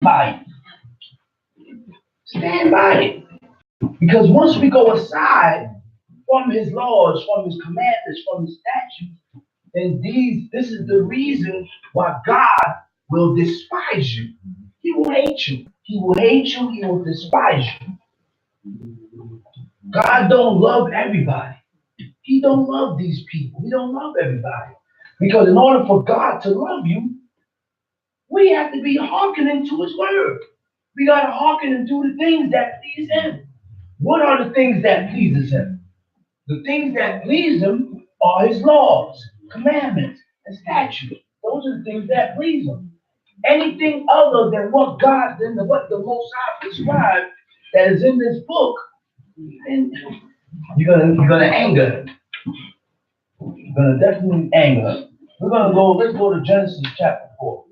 by it. Stand by it. Because once we go aside from his laws, from his commandments, from his statutes, then this is the reason why God will despise you. He will hate you. He will hate you. He will despise you. God don't love everybody. He don't love these people. He don't love everybody. Because in order for God to love you, we have to be hearkening to his word. We got to hearken and do the things that please him. What are the things that pleases him? The things that please him are his laws, commandments, and statutes. Those are the things that please him. Anything other than what the Most High prescribed that is in this book, and you're gonna anger him. You're gonna definitely anger him. Let's go to Genesis chapter 4.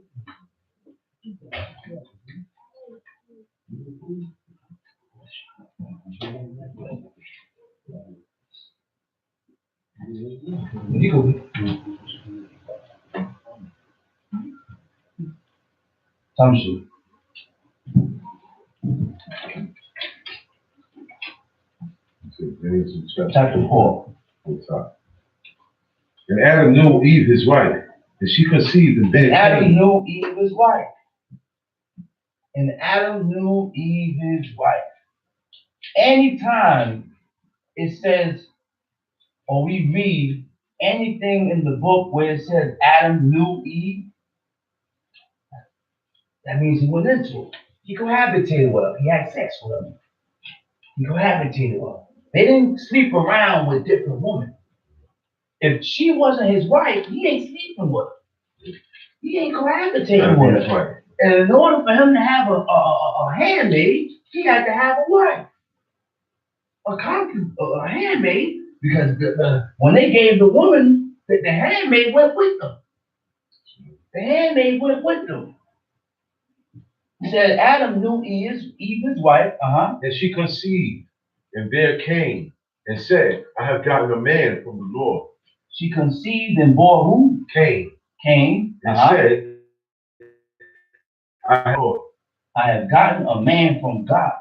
You go. Tamshi. Chapter 4. And Adam knew Eve his wife, and she conceived and bare Adam Cain. knew Eve his wife. And Adam knew Eve his wife. Anytime it says, or we read anything in the book where it says Adam knew Eve, that means he went into it. He cohabitated with her. He had sex with her. He cohabitated with her. They didn't sleep around with different women. If she wasn't his wife, he ain't sleeping with her. He ain't cohabitating with her. And in order for him to have a handmaid, he had to have a wife. A handmaid, because when they gave the woman, the handmaid went with them. The handmaid went with them. He said Adam knew Eve his wife, And she conceived and bare Cain, and said, I have gotten a man from the Lord. She conceived and bore who? Cain. Cain. And said, I have gotten a man from God.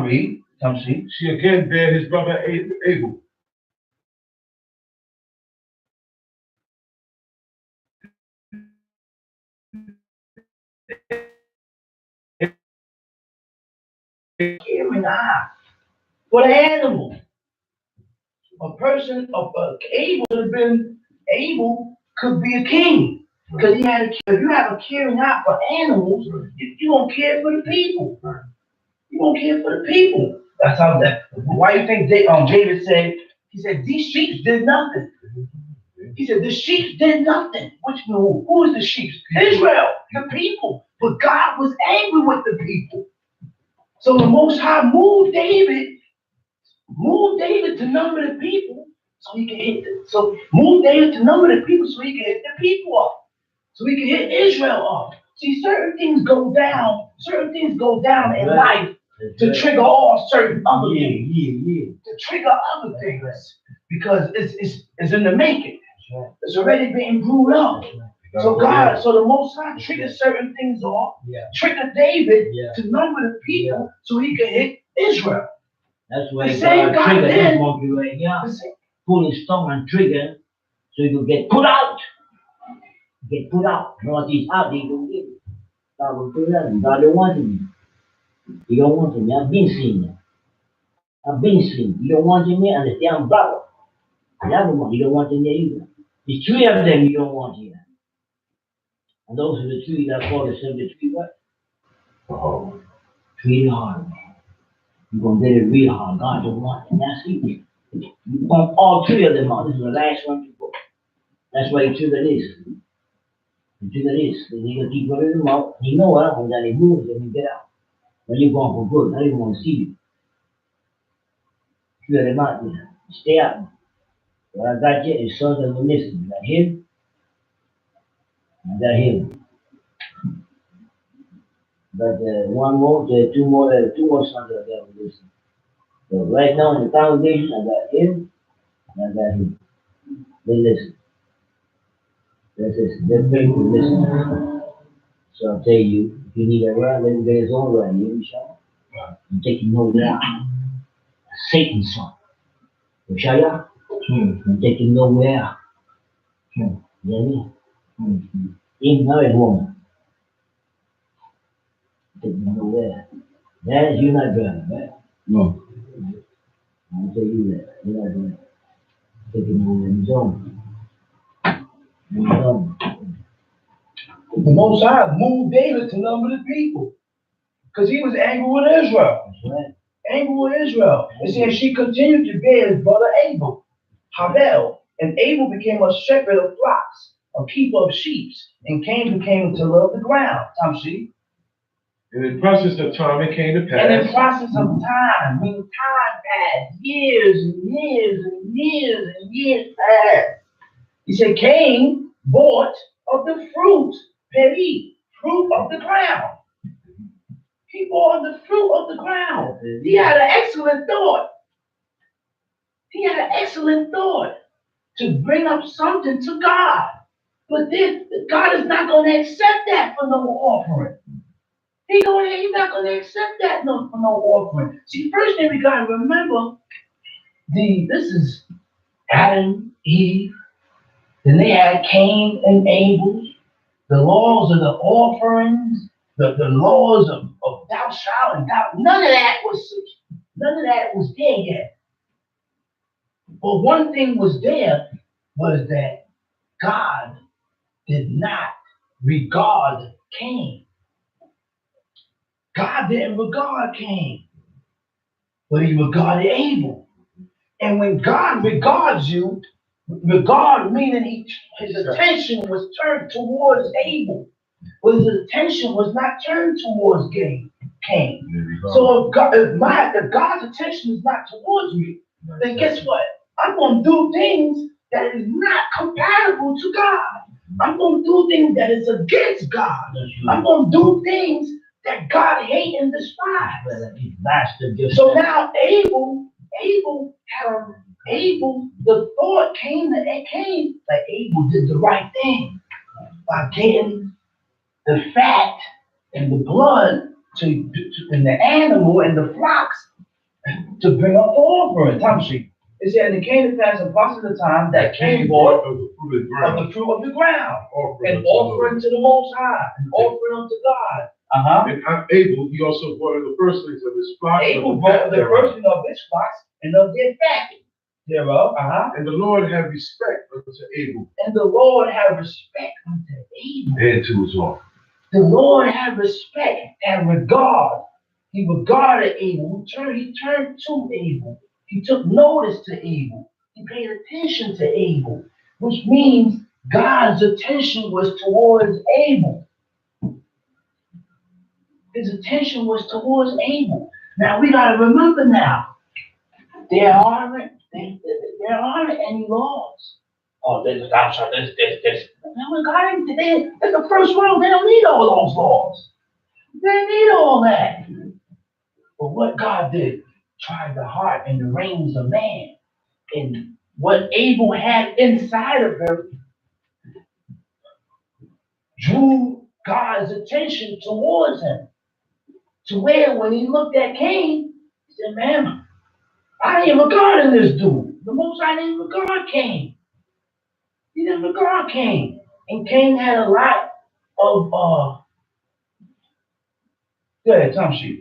Read. Come see. She again bare his brother Abel. Hearing eye for the animal. Abel could be a king. Because if you have a caring eye for animals, you don't care for the people. You don't care for the people. That's how why you think David said, he said, these sheep did nothing. He said, the sheep did nothing. Who is the sheep? Israel, the people. But God was angry with the people. So the Most High moved David to number the people so he can hit them. So move David to number the people so he can hit the people up. So he can hit Israel up. See, certain things go down in life to trigger all certain other things. To trigger other things. Because it's in the making. It's already being brewed up. So the Most High triggered certain things off, triggered David to number the people so he could hit Israel. That's why God triggered this monkey right here. Pull his tongue and trigger so he could get put out. Get put out. Once he's out, he don't get it. God will put it out. God don't want him. He don't want him. I've been seeing that. I've been seeing. You don't want him here, and the damn brother. The other one, you don't want him there either. There's three of them you don't want here. And those are the three that call themselves the three what? Oh. Three hard, man. You're going to get it real hard. God don't want it. And that's easy. You want all three of them out. This is the last one to go. That's why he triggered this. He triggered this. Because he's going to keep running them out. And you know what? When they move, then you get out. When you're going for good, I don't even want to see you. Trigger them out there. Stay out. What I got here is sons of the missing. I got him. I got him. But one more, two more sons of the devil listen. So right now in the congregation, I got him and I got him. They listen. That's it. They're faithful listeners. So I'll tell you, you need a ride, let him get his own ride. You know, I'm taking nowhere. Satan's son. You shall ya? I'm taking nowhere. You know what I mean? Ain't married woman. Taking nowhere. That you're not driving, right? No. I'll tell you that. You're not driving. Taking over in his own. The Most High moved David to number the people because he was angry with Israel. That's right. Angry with Israel. It says she continued to bear his brother Abel, Habel, and Abel became a shepherd of flocks, a keeper of sheep, and Cain became to love the ground. Tamshi. And in process of time, it came to pass. And in process of time, meaning time passed, years and years and years and years passed. He said, Cain bought of the fruit, peri, fruit of the ground. He bought the fruit of the ground. He had an excellent thought. He had an excellent thought to bring up something to God. But then God is not going to accept that for no offering. He's not going to accept that for no offering. See, first thing we got to remember, this is Adam, Eve. Then they had Cain and Abel. The laws of the offerings, the laws of thou shalt and thou. None of that was there yet. But one thing was there was that God did not regard Cain. God didn't regard Cain, but he regarded Abel. And when God regards you, regard meaning his attention was turned towards Abel, but his attention was not turned towards Cain. So if God's attention is not towards me, then guess what? I'm going to do things that is not compatible to God. I'm going to do things that is against God. I'm going to do things that God hates and despises. So now Abel, the thought came that Abel did the right thing by getting the fat and the blood and the animal and the flocks to bring up the offering. Tamshi. It said, and it came to pass in process of time that Cain bought of the fruit of the ground, an offering to the Most High, an offering unto God. And Abel, he also brought the firstlings of his flocks. Abel brought the firstlings of his flocks and of their fat thereof. And the Lord had respect unto Abel. And the Lord had respect unto Abel. And to his offering. The Lord had respect and regard. He regarded Abel. He turned to Abel. He took notice to Abel. He paid attention to Abel, which means God's attention was towards Abel. His attention was towards Abel. Now we got to remember now, there aren't any laws. Oh, there's this. Now God, that's the first world. They don't need all those laws. They don't need all that. But what God did, tried the heart and the reins of man, and what Abel had inside of him drew God's attention towards him. To where when he looked at Cain, he said, man, I ain't regarding this dude. The Most High didn't regard Cain. He didn't regard Cain. And Cain had a lot of Tamshi.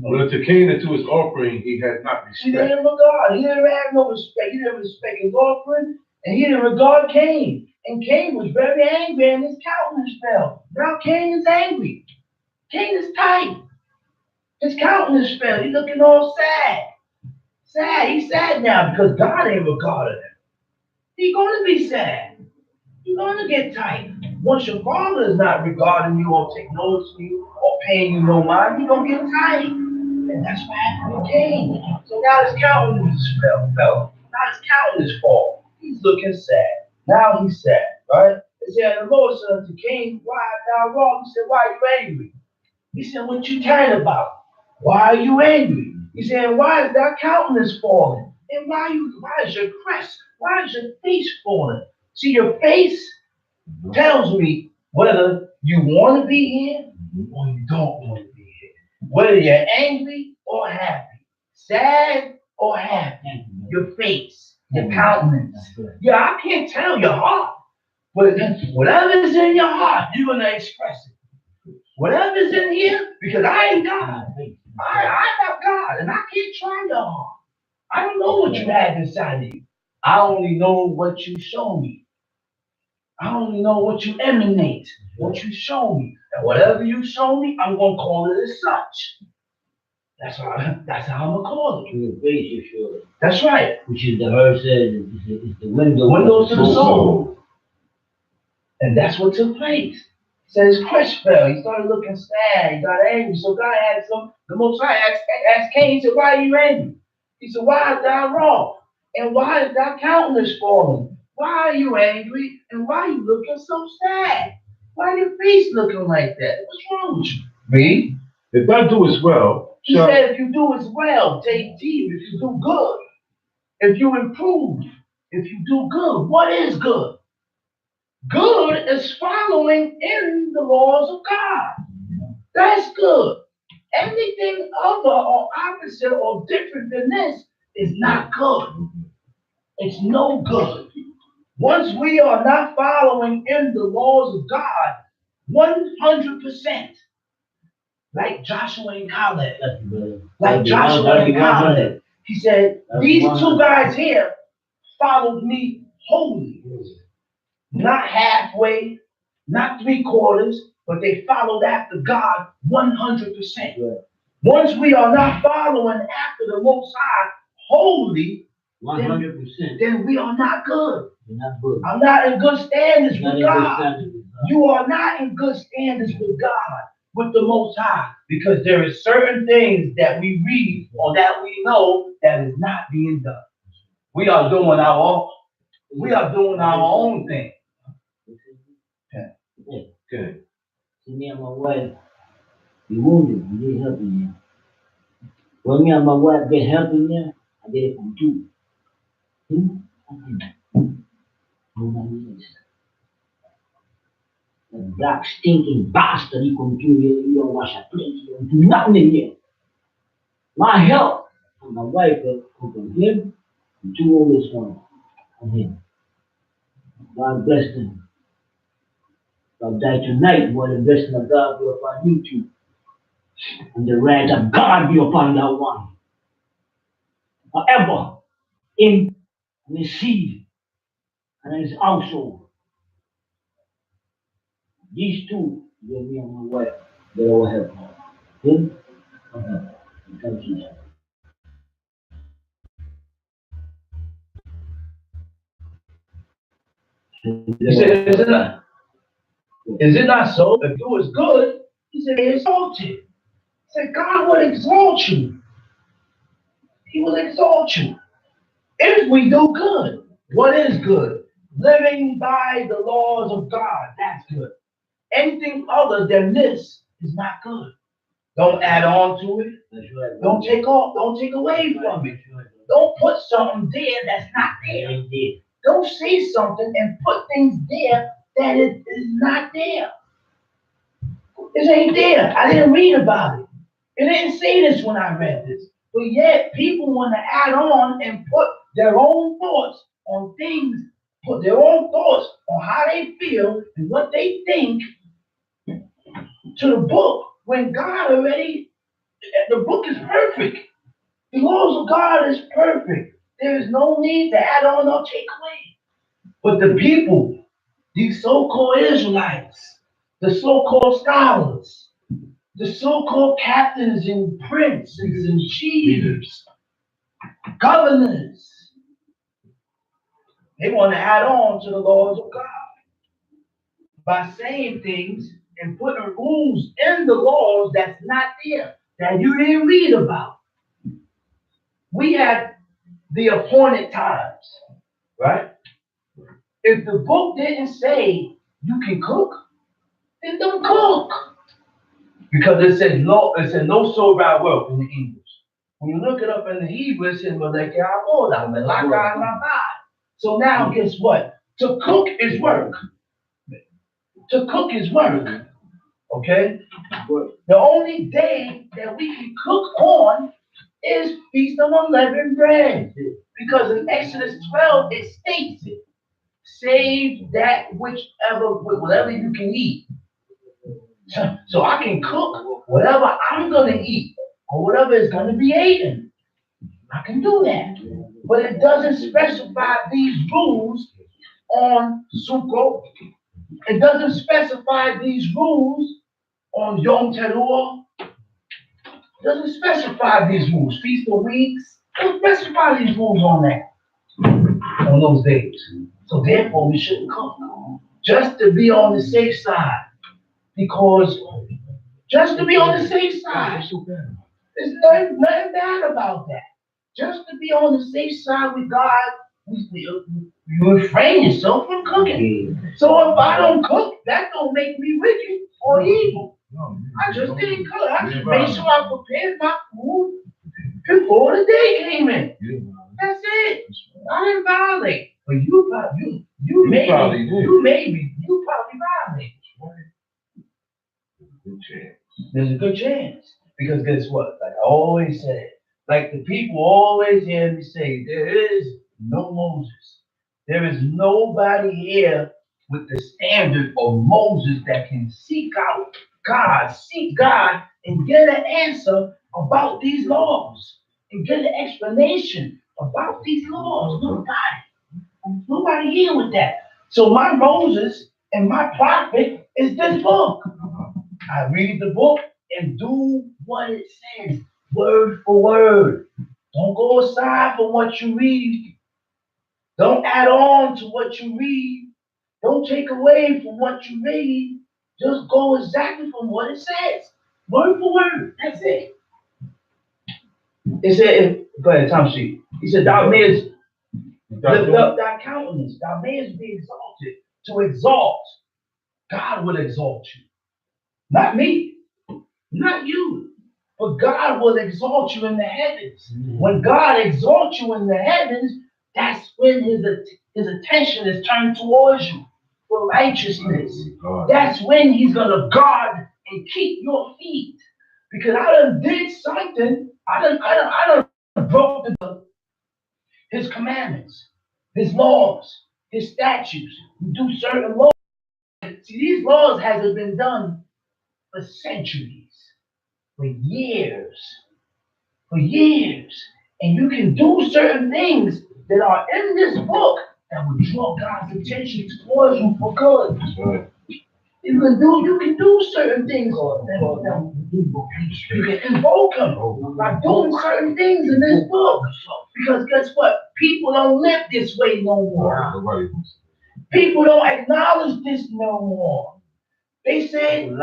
But to Cain and to his offering, he had not respect. He didn't regard. He didn't have no respect. He didn't respect his offering, and he didn't regard Cain. And Cain was very angry, and his countenance fell. Now Cain is angry. Cain is tight. His countenance fell. He's looking all sad. Sad. He's sad now because God ain't regarded him. He's going to be sad. He's going to get tight. Once your father is not regarding you or taking notice of you or paying you no mind, he's going to get tight. And that's what happened with Cain. So now his countenance fell. Now his countenance fall. He's looking sad. Now he's sad, right? It said, the Lord said unto Cain, why art thou wrong? He said, why are you angry? He said, what you tired about? Why are you angry? He said, why is thy countenance falling? And why is your crest? Why is your face falling? See, your face tells me whether you want to be here or you don't want to be here. Whether you're angry or happy, sad or happy, your face, your countenance. Yeah, I can't tell your heart, but whatever's in your heart, you're gonna express it. Whatever's in here, because I ain't God. I'm not God, and I can't try your heart. I don't know what you have inside of you. I only know what you show me. I only know what you emanate, what you show me. And whatever you show me, I'm gonna call it as such. That's how I'm gonna call it. Your face, you show it. That's right. Which is the verse says is the Windows to the soul. And that's what took place. It says Chris fell. He started looking sad. He got angry. So God asked him, the Most High asked Cain, he said, why are you angry? He said, why is thou wrong? And why is thy countenance falling? Why are you angry? And why are you looking so sad? Why your face looking like that? What's wrong with you? Me? If thou doest well, He said, if you do as well, take heed. If you do good, if you improve, if you do good, what is good? Good is following in the laws of God. That's good. Anything other or opposite or different than this is not good. It's no good. Once we are not following in the laws of God, 100%, like Joshua and Caleb, he said, these two guys here followed me wholly. Not halfway, not 3/4, but they followed after God 100%. Once we are not following after the Most High wholly, 100%. then we are not good. You're not good. I'm not in good standards with God. You are not in good standards with God, with the Most High, because there is certain things that we read or that we know that is not being done. We are doing our own thing. Okay. See, me and my wife, we wounded, we need help in there. When me and my wife get help in there, I get it from two. That black stinking bastard, he come through here, you don't wash a plate, you don't do nothing in here. My help and my wife come from him, and two oldest one from him. God bless them. God die tonight, boy, the blessing of God be upon you two. And the wrath of God be upon that one. Forever, him and his seed and his household. These two, they're me and my wife, they all help. Him and her. Thank you. He said, is it not so? If you was good, he said, they exalt you. He said, God will exalt you. He will exalt you. If we do good, what is good? Living by the laws of God, that's good. Anything other than this is not good. Don't add on to it. Don't take off. Don't take away from it. Don't put something there that's not there. Don't say something and put things there that it is not there. It ain't there. I didn't read about it. It didn't say this when I read this. But yet people want to add on and put their own thoughts on things, put their own thoughts on how they feel and what they think to the book when God already, the book is perfect. The laws of God is perfect. There is no need to add on or take away. But the people, these so-called Israelites, the so-called scholars, the so-called captains and princes and chiefs, governors, they want to add on to the laws of God by saying things and putting rules in the laws that's not there, that you didn't read about. We had the appointed times, right? If the book didn't say you can cook, then don't cook. Because it said no sobra work in the English. When you look it up in the Hebrew, it says, so now guess what? To cook is work. To cook is work. Okay? The only day that we can cook on is Feast of Unleavened Bread. Because in Exodus 12, it states it. Save that whatever you can eat. So I can cook whatever I'm going to eat or whatever is going to be eaten. I can do that. But it doesn't specify these rules on Sukkot. It doesn't specify these rules on Yom Teruah. It doesn't specify these rules. Feast of Weeks. It doesn't specify these rules on that, on those days. So therefore, we shouldn't cook. Just to be on the safe side. Because just to be on the safe side. There's nothing bad about that. Just to be on the safe side with God, you refrain yourself from cooking. So if I don't cook, that don't make me wicked or evil. I just didn't cook. I just made sure I prepared my food before the day came in. That's it. I didn't violate. But you probably violated. There's a good chance. Because guess what? Like I always said, like the people always hear me say, there is no Moses. There is nobody here with the standard of Moses that can seek God, and get an answer about these laws, and get an explanation about these laws. Nobody here with that. So my Moses and my prophet is this book. I read the book and do what it says, word for word. Don't go aside from what you read. Don't add on to what you read. Don't take away from what you read. Just go exactly from what it says, word for word. That's it. It said, go ahead, Tom Sheet. He said, thou mayest lift up thy countenance. Thou mayest be exalted. To exalt, God will exalt you. Not me. Not you, but God will exalt you in the heavens. When God exalts you in the heavens, that's when his attention is turned towards you for righteousness. That's when he's going to guard and keep your feet. Because I done did something. I done broke his commandments, his laws, his statutes. You do certain laws. See, these laws hasn't been done for centuries. For years. And you can do certain things that are in this book that will draw God's attention towards you for good. Right. You can do certain things you can invoke him by doing certain things in this book. Because guess what? People don't live this way no more. People don't acknowledge this no more. They said the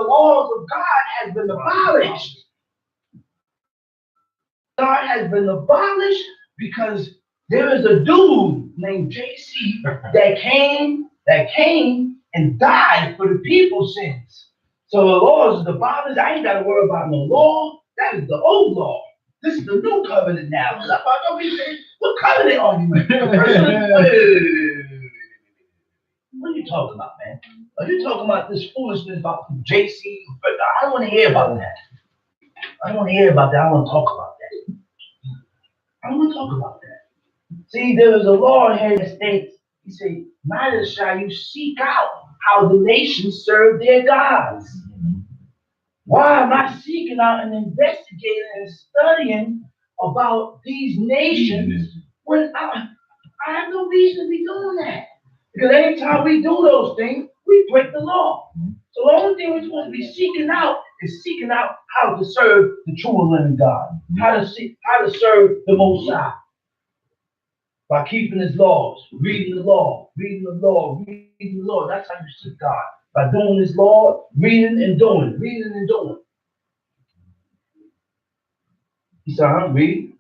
laws of God has been abolished. God has been abolished because there is a dude named JC that came and died for the people's sins. So the laws is abolished. I ain't got to worry about no law. That is the old law. This is the new covenant now. What covenant are you in? What are you talking about, man? Are you talking about this foolishness about JC? I don't want to hear about that. I don't want to hear about that. I want to talk about that. I don't want to talk about that. See, there is a law here that states, he said, neither shall you seek out how the nations serve their gods. Why am I seeking out and investigating and studying about these nations when I have no reason to be doing that? Because anytime we do those things, we break the law. So the only thing we're supposed to be seeking out is seeking out how to serve the true and living God. How to serve the Most High. By keeping his laws, reading the law. That's how you seek God. By doing his law, reading and doing. He said, read.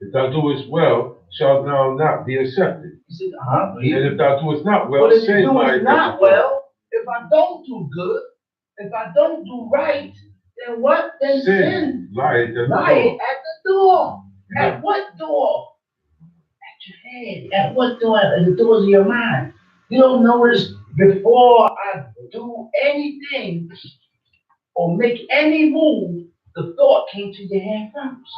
If thou doest well, shalt thou not be accepted. He said, read. And if thou doest not well, if you do not well, if I don't do good, if I don't do right, then what? Then sin lieth at the door. At what door? At your head. At what door? At the doors of your mind. You don't notice before I do anything or make any move, the thought came to your hand first.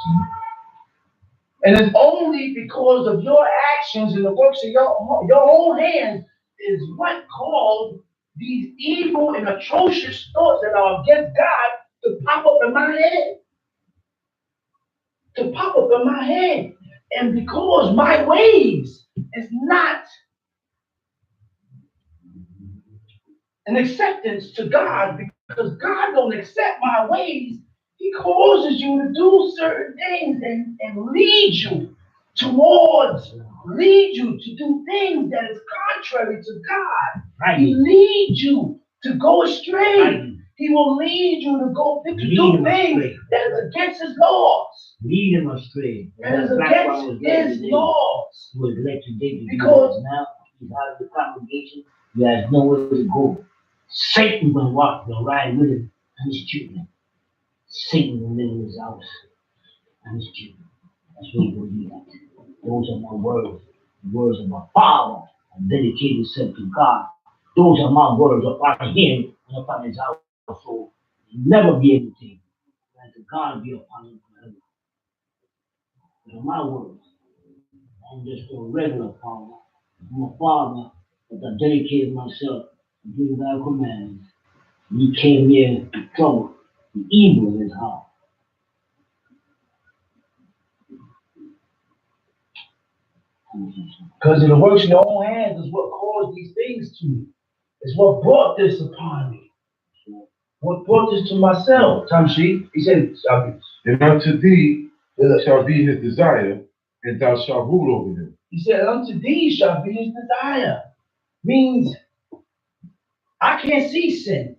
And it's only because of your actions and the works of your own hands is what caused these evil and atrocious thoughts that are against God to pop up in my head. To pop up in my head. And because my ways is not an acceptance to God, because God don't accept my ways, He causes you to do certain things and lead you to do things that is contrary to God. Right. He leads you to go astray. Right. He will lead you to do things that is against His laws. Lead him astray. And is against His laws. Who was led today because now he's out of the congregation. He has nowhere to go. Satan will walk the ride with him and his children. Satan will live in his house and his children. That's where he will be at. Those are my words. The words of my Father. I dedicate himself to God. Those are my words upon him and upon his household. He'll never be able to. Let the God be upon him forever. Those are my words. I'm just a regular father. I'm a father, but I dedicated myself to doing thy commandments. He came here to trouble the evil in his heart. Because of the works of your own hands is what caused these things to me. It's what brought this upon me. What brought this to myself? Tamshi, he said, and unto thee shall be his desire, and thou shalt rule over him. He said, unto thee shall be his desire. Means I can't see sin.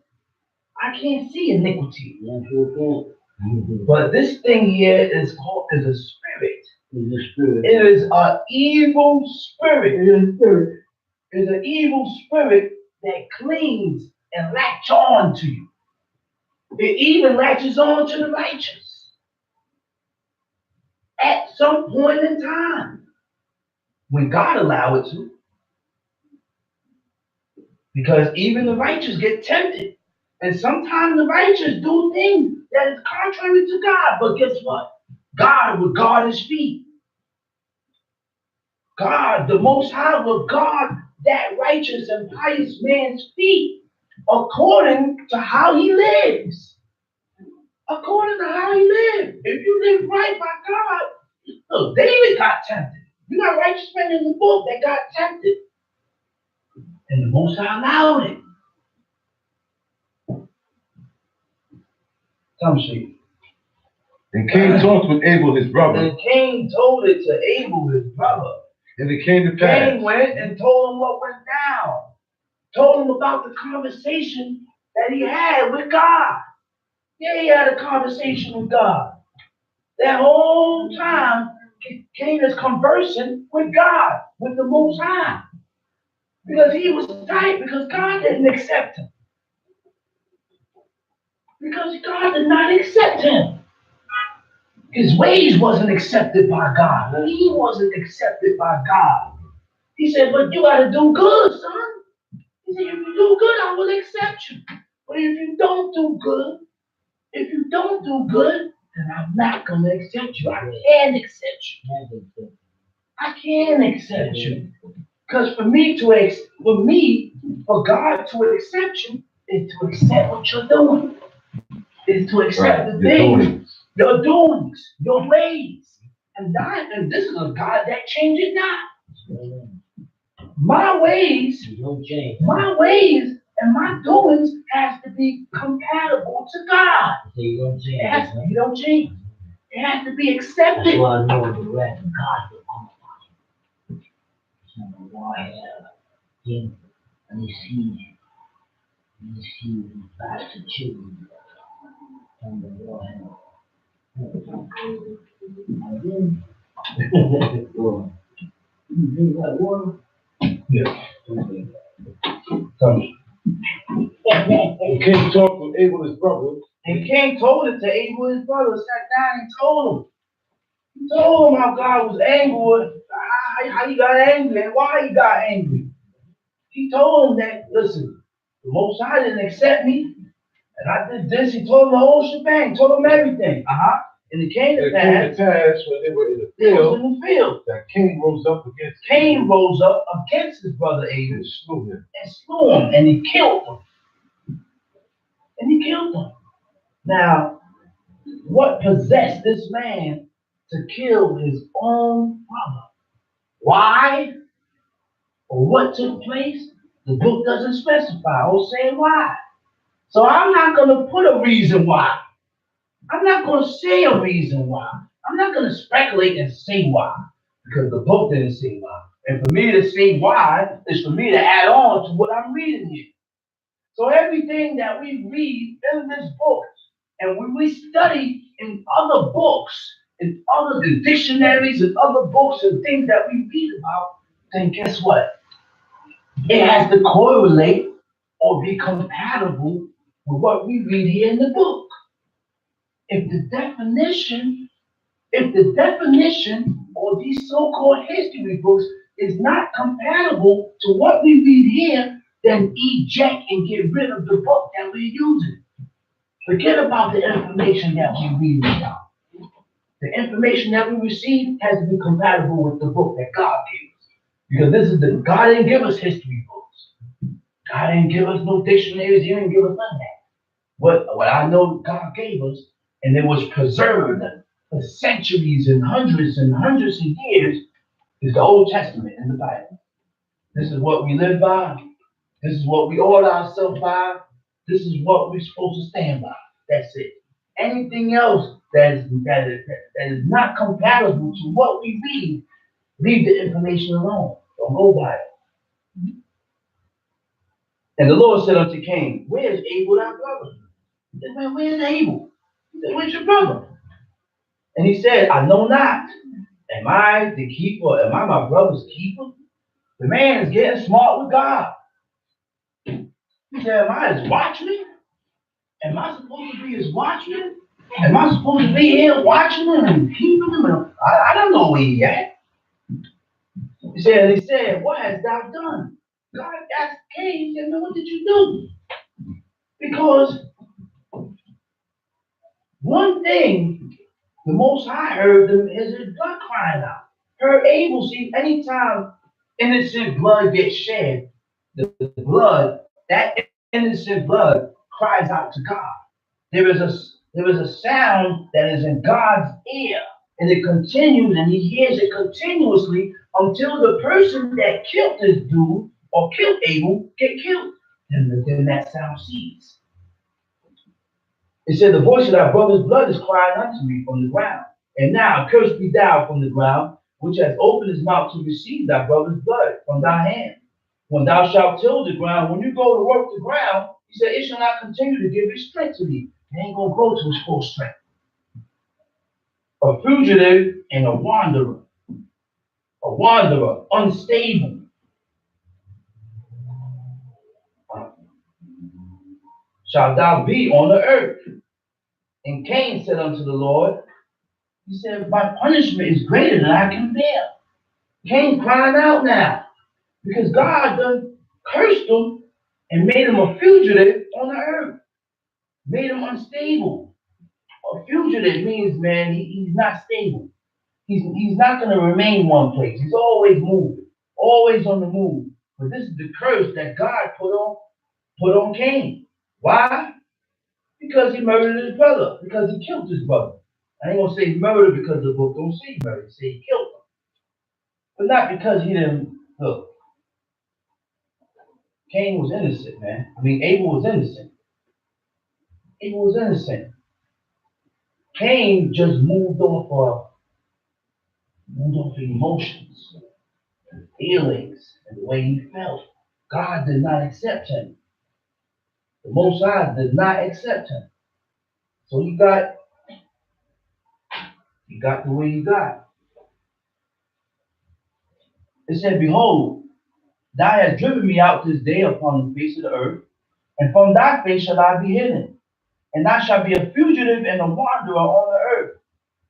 I can't see iniquity. But this thing here is a spirit. It is an evil spirit. It is an evil spirit that clings and latches on to you. It even latches on to the righteous. At some point in time. When God allowed it to. Because even the righteous get tempted. And sometimes the righteous do things that is contrary to God. But guess what? God will guard his feet. God, the Most High, will guard that righteous and pious man's feet according to how he lives. According to how he lives. If you live right by God, look, David got tempted. You got righteous men in the book that got tempted. And the Most High allowed it. Come see. And Cain talked with Abel his brother. And Cain told it to Abel his brother. And it came to pass. Cain went and told him what went down. Told him about the conversation that he had with God. Yeah, he had a conversation with God. That whole time, Cain is conversing with God, with the Most High. Because he was tight, because God didn't accept him. Because God did not accept him. His ways wasn't accepted by God. He wasn't accepted by God. He said, but you got to do good, son. He said, if you do good, I will accept you. But if you don't do good, then I'm not going to accept you. I can't accept you. I can't accept you. Because for God to accept you is to accept what you're doing. Is to accept the things, your doings, your ways. And this is a God that changes not. My ways and my doings has to be compatible to God. You don't change. It has to be accepted. That's why I know the wrath of God will come upon you. So why him and his seed, bastard children, and the Lord again. Well, you drink that water? Yeah. And Cain talked with Abel his brother. And Cain told it to Abel his brother, sat down and told him. He told him how God was angry with how he got angry and why he got angry. He told him that, listen, the Most High didn't accept me, and I did this. He told him the whole shebang, told him everything. And it came to pass when they were in the they was field, in the field. that Cain rose up against Cain rose up against his brother Abel and slew him. and slew him, and he killed him. And he killed him. Now, what possessed this man to kill his own brother? Why? Or what took place? The book doesn't specify or say why. So I'm not going to put a reason why. I'm not going to say a reason why. I'm not going to speculate and say why, because the book didn't say why. And for me to say why is for me to add on to what I'm reading here. So everything that we read in this book, and when we study in other books, in other dictionaries and other books and things that we read about, then guess what? It has to correlate or be compatible with what we read here in the book. If the definition or these so-called history books is not compatible to what we read here, then eject and get rid of the book that we're using. Forget about the information that we read about. The information that we receive has to be compatible with the book that God gave us. Because God didn't give us history books. God didn't give us no dictionaries. He didn't give us none of that. What I know God gave us, and it was preserved for centuries and hundreds of years, is the Old Testament in the Bible. This is what we live by. This is what we order ourselves by. This is what we're supposed to stand by. That's it. Anything else that is not compatible to what we read, leave the information alone. Don't go by it. And the Lord said unto Cain, where's Abel thy brother? He said, man, where's Abel? He said, where's your brother? And he said, I know not. Am I the keeper? Am I my brother's keeper? The man is getting smart with God. He said, am I his watchman? Am I supposed to be his watchman? Am I supposed to be here watching him and keeping him? I don't know where he at. He said, what hast thou done? God asked Cain, he said, man, what did you do? Because one thing the Most High heard them is his blood crying out. Heard Abel, see, anytime innocent blood gets shed, the blood, that innocent blood cries out to God. There is a sound that is in God's ear, and it continues, and he hears it continuously until the person that killed this dude or killed Abel get killed. And then that sound ceases. It said, the voice of thy brother's blood is crying unto me from the ground. And now cursed be thou from the ground, which has opened his mouth to receive thy brother's blood from thy hand. When thou shalt till the ground, when you go to work the ground, he said, it shall not continue to give its strength to thee. It ain't going to go to its full strength. A fugitive and a wanderer, unstable. Shalt thou be on the earth. And Cain said unto the Lord, he said, my punishment is greater than I can bear. Cain crying out now, because God done cursed him and made him a fugitive on the earth, made him unstable. A fugitive means, man, he's not stable. He's not going to remain one place. He's always moving, always on the move. But this is the curse that God put on Cain. Why? Because he murdered his brother, because he killed his brother. I ain't gonna say murder because the book don't say murder, say he killed him. But not because he didn't look. Cain was innocent, man. I mean, Abel was innocent. Abel was innocent. Cain just moved off emotions, feelings, and the way he felt. God did not accept him. The Most High did not accept him. So he got the way he got. It said, behold, thou hast driven me out this day upon the face of the earth, and from thy face shall I be hidden. And thou shalt be a fugitive and a wanderer on the earth.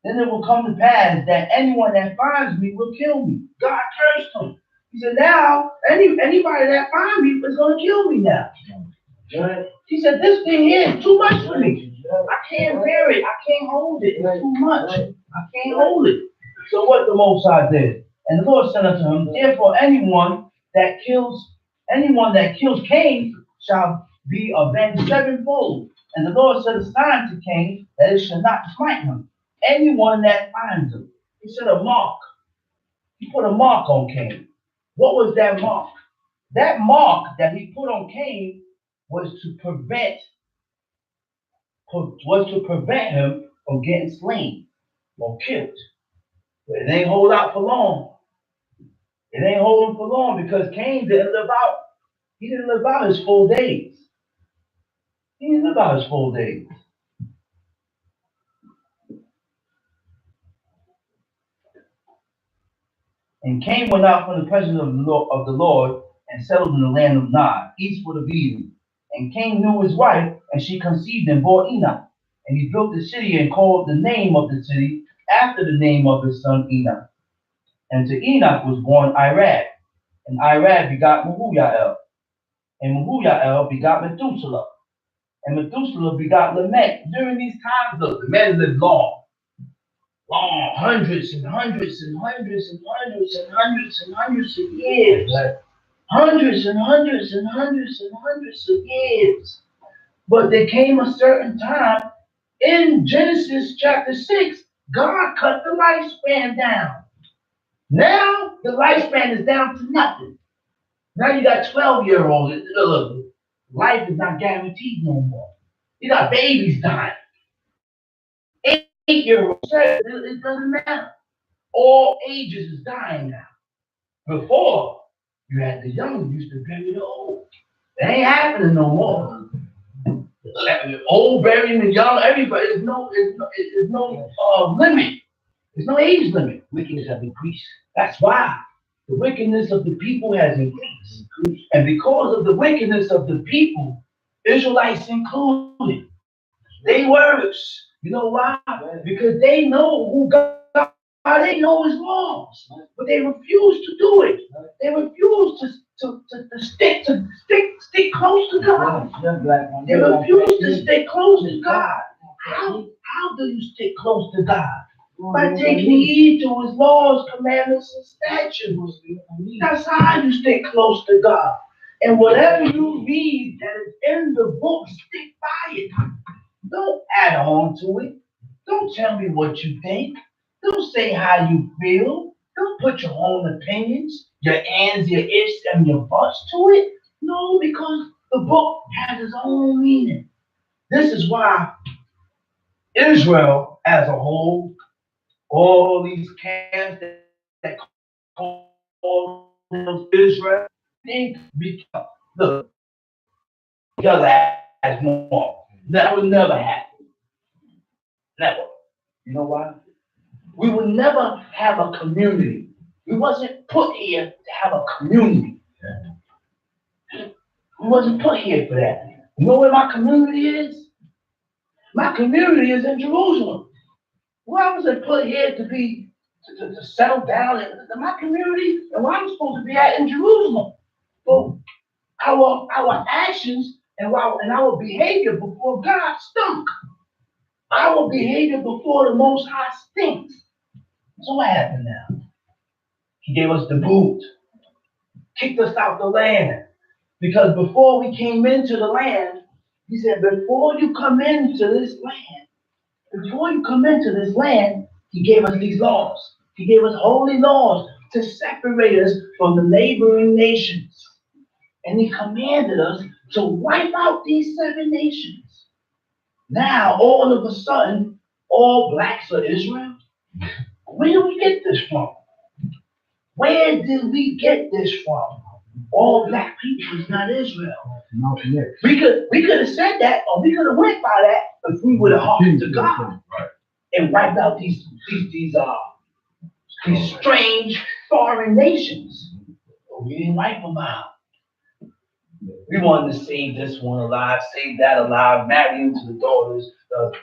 Then it will come to pass that anyone that finds me will kill me. God cursed him. He said, now, anybody that finds me is going to kill me now. Right? He said, this thing here is too much for me. I can't bear it. I can't hold it. It's too much. I can't hold it. So what the Most High did? And the Lord said unto him, therefore anyone that kills Cain shall be avenged sevenfold. And the Lord set a sign to Cain that it shall not smite him. Anyone that finds him. He said a mark. He put a mark on Cain. What was that mark? That mark that he put on Cain was to prevent him from getting slain or killed. But it ain't hold out for long. It ain't holding for long because Cain didn't live out his full days. He didn't live out his full days. And Cain went out from the presence of the Lord and settled in the land of Nod, eastward of Eden. And Cain knew his wife, and she conceived and bore Enoch. And he built the city and called the name of the city after the name of his son Enoch. And to Enoch was born Irad, and Irad begot Mehujael, and Mehujael begot Methuselah, and Methuselah begot Lamech. During these times, look, the men lived long, hundreds and hundreds and hundreds and hundreds and hundreds and hundreds of years. Hundreds and hundreds and hundreds and hundreds of years. But there came a certain time in Genesis chapter 6, God cut the lifespan down. Now the lifespan is down to nothing. Now you got 12-year-olds. Look, life is not guaranteed no more. You got babies dying. 8-year-olds, it doesn't matter. All ages is dying now. Before, you had the young used to bury the old. It ain't happening no more. Old burying the young, everybody. There's no limit. There's no age limit. Wickedness has increased. That's why the wickedness of the people has increased. And because of the wickedness of the people, Israelites included, they worse. You know why? Because they know who God. They know his laws, but they refuse to do it. They refuse to stick close to God. They refuse to stay close to God. How do you stick close to God? By taking heed to his laws, commandments, and statutes. That's how you stay close to God. And whatever you read that is in the book, stick by it. Don't add on to it. Don't tell me what you think. Don't say how you feel. Don't put your own opinions, your ands, your ifs, and your buts to it. No, because the book has its own meaning. This is why Israel as a whole, all these camps that call themselves Israel, think become look together as one. That would never happen. Never. You know why? We would never have a community. We wasn't put here to have a community. We wasn't put here for that. You know where my community is? My community is in Jerusalem. Why was I put here to settle down in my community? And where I'm supposed to be at in Jerusalem? So our actions and our behavior before God stunk. Our behavior before the Most High stinks. So what happened now? He gave us the boot, kicked us out the land. Because before we came into the land, he said, before you come into this land, he gave us these laws. He gave us holy laws to separate us from the neighboring nations. And he commanded us to wipe out these 7 nations. Now, all of a sudden, all blacks are Israel. Where did we get this from? Where did we get this from? All black people is not Israel. We could have said that, or we could have went by that if we would have hearkened to God and wiped out these strange foreign nations. But we didn't wipe them out. We wanted to save this one alive, save that alive, marry into the daughters,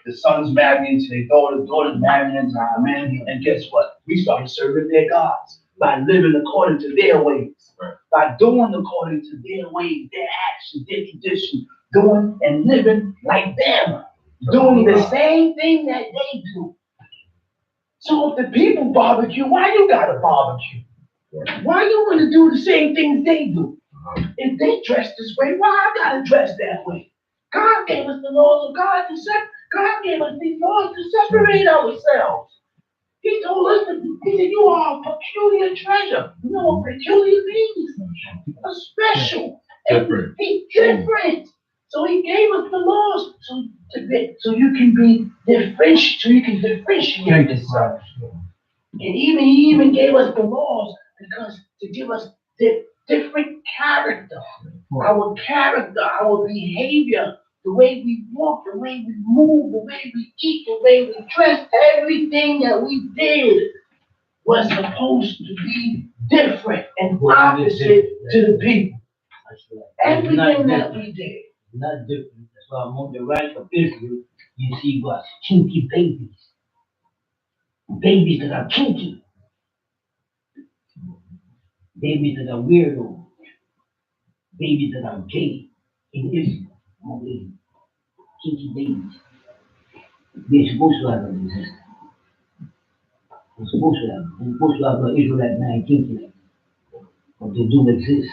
the sons marry into their daughters, daughters marry into our men, and guess what? We started serving their gods. by living according to their ways, Right. by doing according to their ways, their actions, their tradition, doing and living like them, doing the same thing that they do. So if the people barbecue, why you gotta barbecue? Why you wanna do the same things they do? If they dress this way, why I gotta dress that way? God gave us the laws of God to set. God gave us these laws to separate ourselves. He told us that he said, you are a peculiar treasure. You know what peculiar means? A special. Different. He's different. So he gave us the laws so you can be different, so you can differentiate yourself. And he even gave us the laws because to give us different character. Our character, our behavior, the way we walk, the way we move, the way we eat, the way we dress, everything that we did was supposed to be different and opposite to the people. Everything that we did. Not different. That's why I'm on the right of Israel. You see what? Kinky babies. Babies that are kinky. Babies that are weirdo. Babies that are gay. In Israel. Only kinky babies. They're supposed to have a resistance. They're supposed to have. They're supposed to have an Israelite man kinky. But they do exist.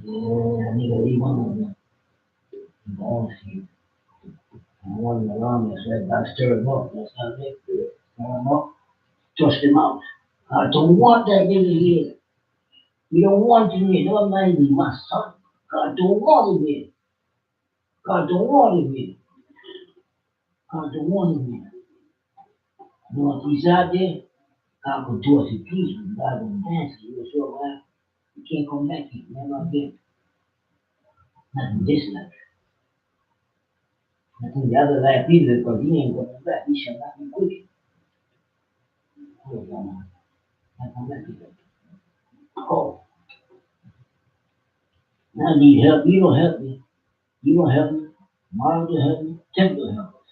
Yeah, nigga, they one of them. Honestly. One of the army said, I stir him up. That's how they do it. Stir him up. Trust him out. I don't want that nigga here. We don't want him here. Don't mind me, my son. God don't want him here. God don't want him here. God don't want him here. You know, if he's out there, God will do us in peace. God will dance. You know, sure, man. You can't come back here. Never again. Not in this life. Not in the other life either, because he ain't coming back. He shall not be quick. Oh, man. Not come back here. Oh. I need help. You don't help me. You don't help me. Mom will help me. Tim will help us.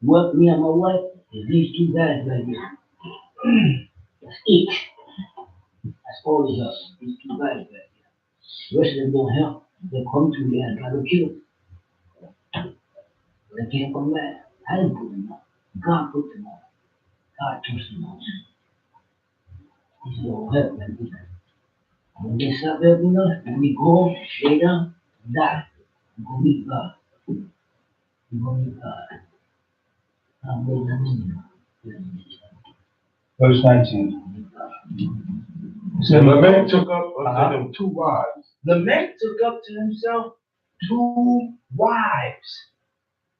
What me and my wife is these two guys right here. That's each. That's all they help. These two guys right here. The rest of them don't help. They come to me and try to kill me. They can't come back. I didn't put them up. God put them up. God trust them up. He said, oh, help me. When they stop helping us, when we go, lay down, die. We go meet God. We go meet God. I'm waiting. Verse 19. So Lamech took up unto them 2 wives. Lamech took up to himself 2 wives.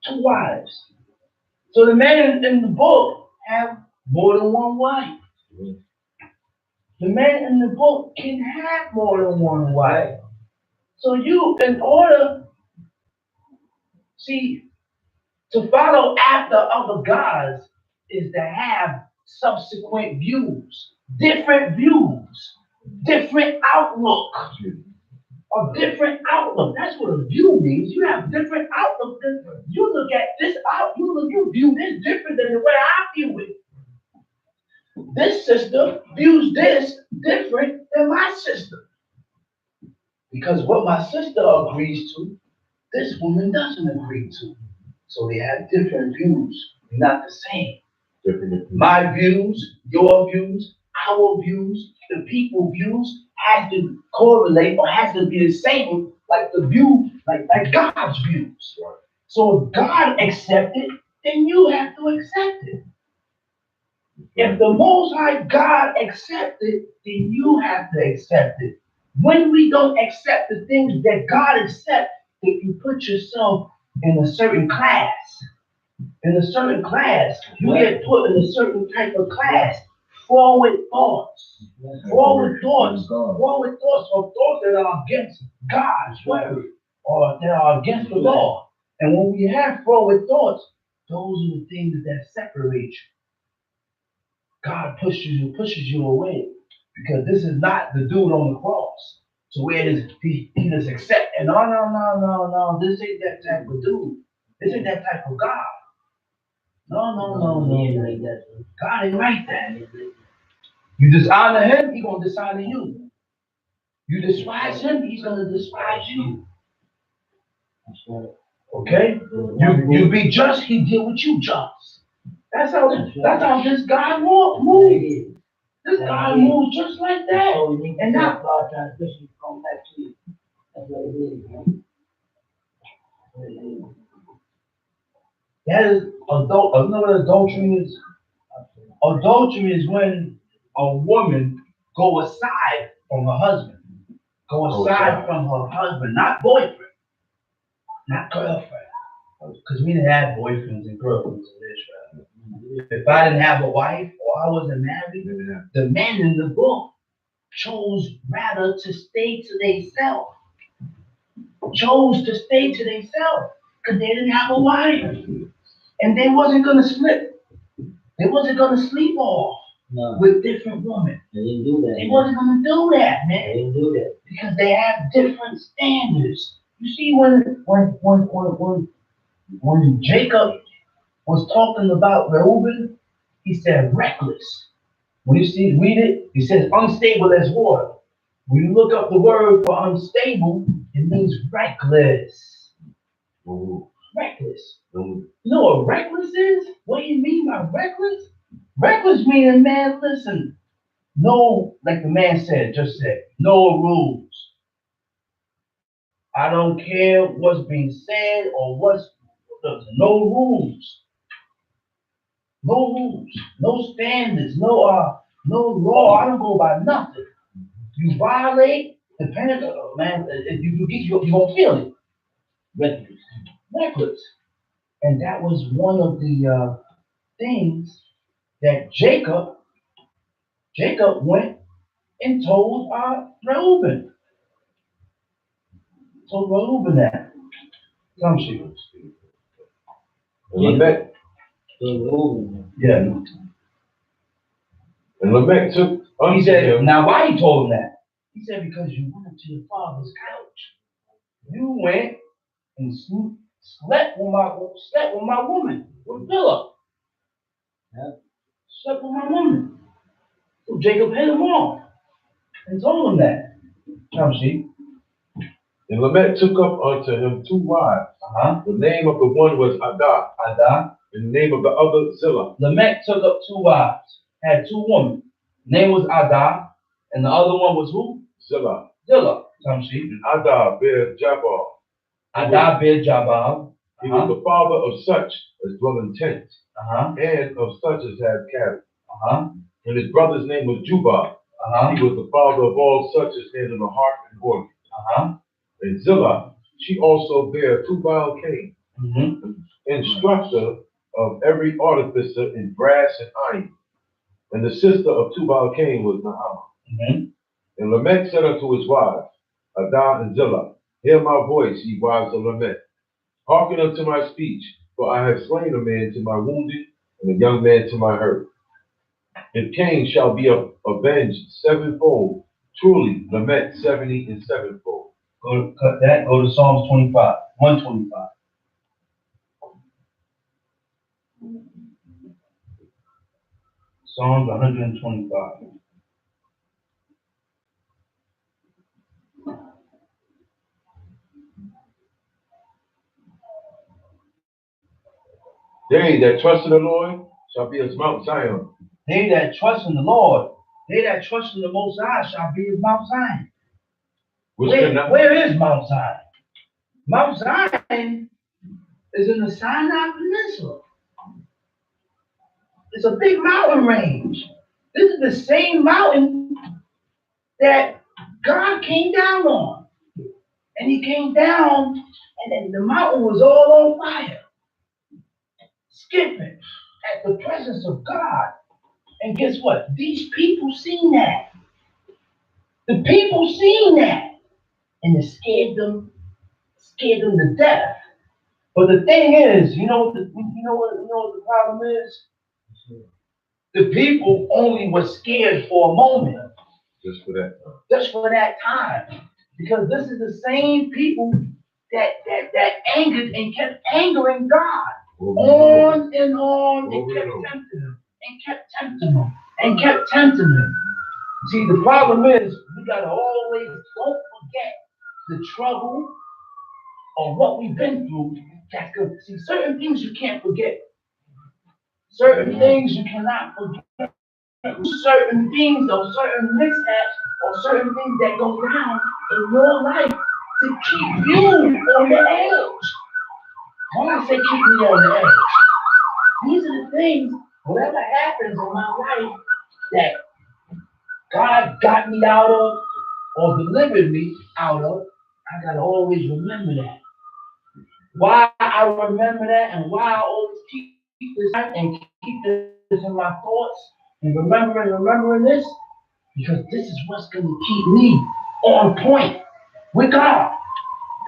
2 wives. So the men in the book have more than 1 wife. The man in the book can have more than 1 wife. So you, in order, see, to follow after other gods is to have subsequent views, different outlook, a different outlook. That's what a view means. You have different outlook. You look at this out, you view this different than the way I view it. This sister views this different than my sister. Because what my sister agrees to, this woman doesn't agree to. So they have different views, not the same. My views, your views, our views, the people's views has to correlate or has to be the same like the view, like God's views. So if God accepted, then you have to accept it. If the Most High God accepted, then you have to accept it. When we don't accept the things that God accepts, if you put yourself in a certain class, you get put in a certain type of class. Forward thoughts or thoughts that are against God's word or that are against the law. And when we have forward thoughts, those are the things that separate you. God pushes you away because this is not the dude on the cross. So where he just accept and no, this ain't that type of dude. This ain't that type of God. No. God ain't like that. You dishonor him, he's gonna dishonor you. You despise him, he's gonna despise you. Okay? You be just, he deal with you just. That's how this God moves. This God moves just like that. And not God transmission come back to you. That's what it is, man. That is another adultery is. Adultery is when a woman go aside from her husband. Go aside from her husband, not boyfriend, not girlfriend. Because we didn't have boyfriends and girlfriends in Israel. If I didn't have a wife or I wasn't married, the men in the book chose rather to stay to themselves. Chose to stay to themselves because they didn't have a wife. And they wasn't going to slip. They wasn't going to sleep off with different women. They didn't do that. They wasn't going to do that, man. They didn't do that. Because they have different standards. You see, when Jacob was talking about Reuben, he said reckless. When you read it, he says unstable as water. When you look up the word for unstable, it means reckless. Ooh. Reckless. Ooh. You know what reckless is? What do you mean by reckless? Reckless meaning, man, listen, no, like the man just said, no rules. I don't care what's being said or no rules. No rules, no standards, no law. I don't go by nothing. You violate, depending on man, if you gonna feel it. Reckless. And that was one of the things that Jacob went and told Reuben. Told Reuben that. Some shit. Lamech. Yeah. And Lamech took. He said, now why he told him that? He said, because you went to your father's couch. You went and slept with my woman, with Philip. Yeah. Slept with my woman. So Jacob hit him off and told him that. Come see. And Lamech took up unto him 2 wives. The name of the one was Adah. And the name of the other Zillah. Lamech took up 2 wives, had 2 women. Name was Adah, and the other one was who? Zillah. Come see. And Adah bare Jabal. Adah bare Jabal. He was the father of such as dwell in tents, and of such as have cattle. And his brother's name was Jubal. He was the father of all such as handle the harp and organ. And Zillah, she also bare Tubal Cain, instructor of every artificer in brass and iron. And the sister of Tubal Cain was Naamah. And Lamech said unto his wives, Adah and Zillah, hear my voice, ye wives of Lamech. Hearken unto my speech, for I have slain a man to my wounded, and a young man to my hurt. And Cain shall be avenged 7-fold. Truly, Lamech 70 and 7-fold. Cut that. Go to Psalms 25, 125. Psalms 125. They that trust in the Lord shall be as Mount Zion. They that trust in the Lord, they that trust in the Most High shall be as Mount Zion. Where is Mount Zion? Mount Zion is in the Sinai Peninsula. It's a big mountain range. This is the same mountain that God came down on. And he came down, and then the mountain was all on fire, skipping at the presence of God. And guess what? These people seen that. The people seen that. And it scared them to death. But the thing is, you know what the problem is? The people only were scared for a moment. Just for that. Just for that time. Because this is the same people that angered and kept angering God. On and on, and kept tempting him. And kept tempting him. And kept tempting him. See, the problem is we gotta always don't forget the trouble or what we've been through. That's good. See, certain things you can't forget. Certain things you cannot forget. Certain things or certain mishaps or certain things that go down in your life to keep you on the edge. When I say keep me on the edge, these are the things, whatever happens in my life that God got me out of or delivered me out of, I gotta always remember that. Why I remember that and why I always keep this and keep this in my thoughts and remembering this, because this is what's gonna keep me on point with God.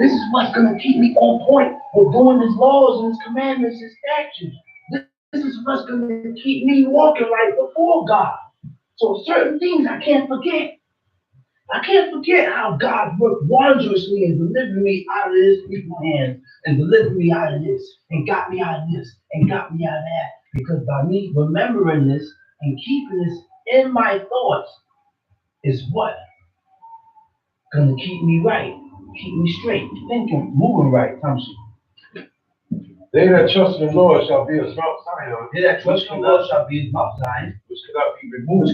This is what's gonna keep me on point with doing His laws and His commandments and statutes. This is what's gonna keep me walking right before God. So certain things I can't forget. I can't forget how God worked wondrously and delivered me out of this people's hands and delivered me out of this and got me out of this and got me out of that. Because by me remembering this and keeping this in my thoughts is what gonna keep me right, keep me straight, thinking, moving right, Thompson. They that trust in the Lord shall be as Mount Zion. They that trust in the Lord shall be as Mount Zion, which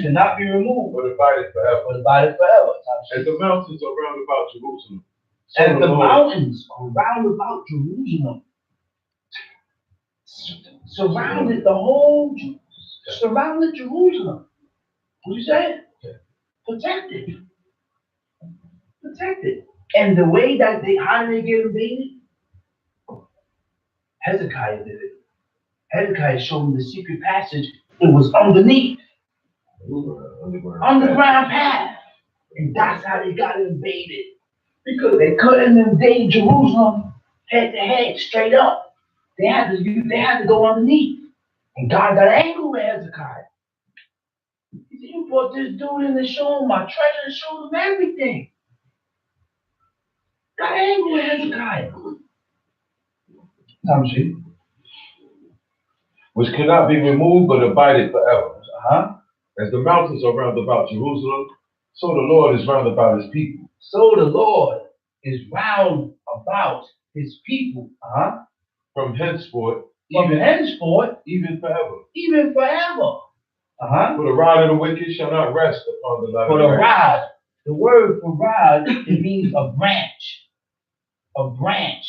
cannot be removed, but abideth forever. As the mountains are round about Jerusalem. As the mountains are round about Jerusalem. Surrounded the whole, surrounded Jerusalem. What you say? Protected. Protected. And the way that how did they get invaded? Hezekiah did it. Hezekiah showed them the secret passage. It was underneath. Underground path. And that's how they got invaded. Because they couldn't invade Jerusalem head to head, straight up. They had to go underneath. And God got angry with Hezekiah. He said, you brought this dude in to show him my treasure and show him everything. Got angry with Hezekiah. Which cannot be removed, but abideth forever. As the mountains are round about Jerusalem, so the Lord is round about His people. So the Lord is round about His people. From henceforth, even forever. Even forever. For the rod of the wicked shall not rest upon the lot of the rod. The word for rod, it means a branch. A branch.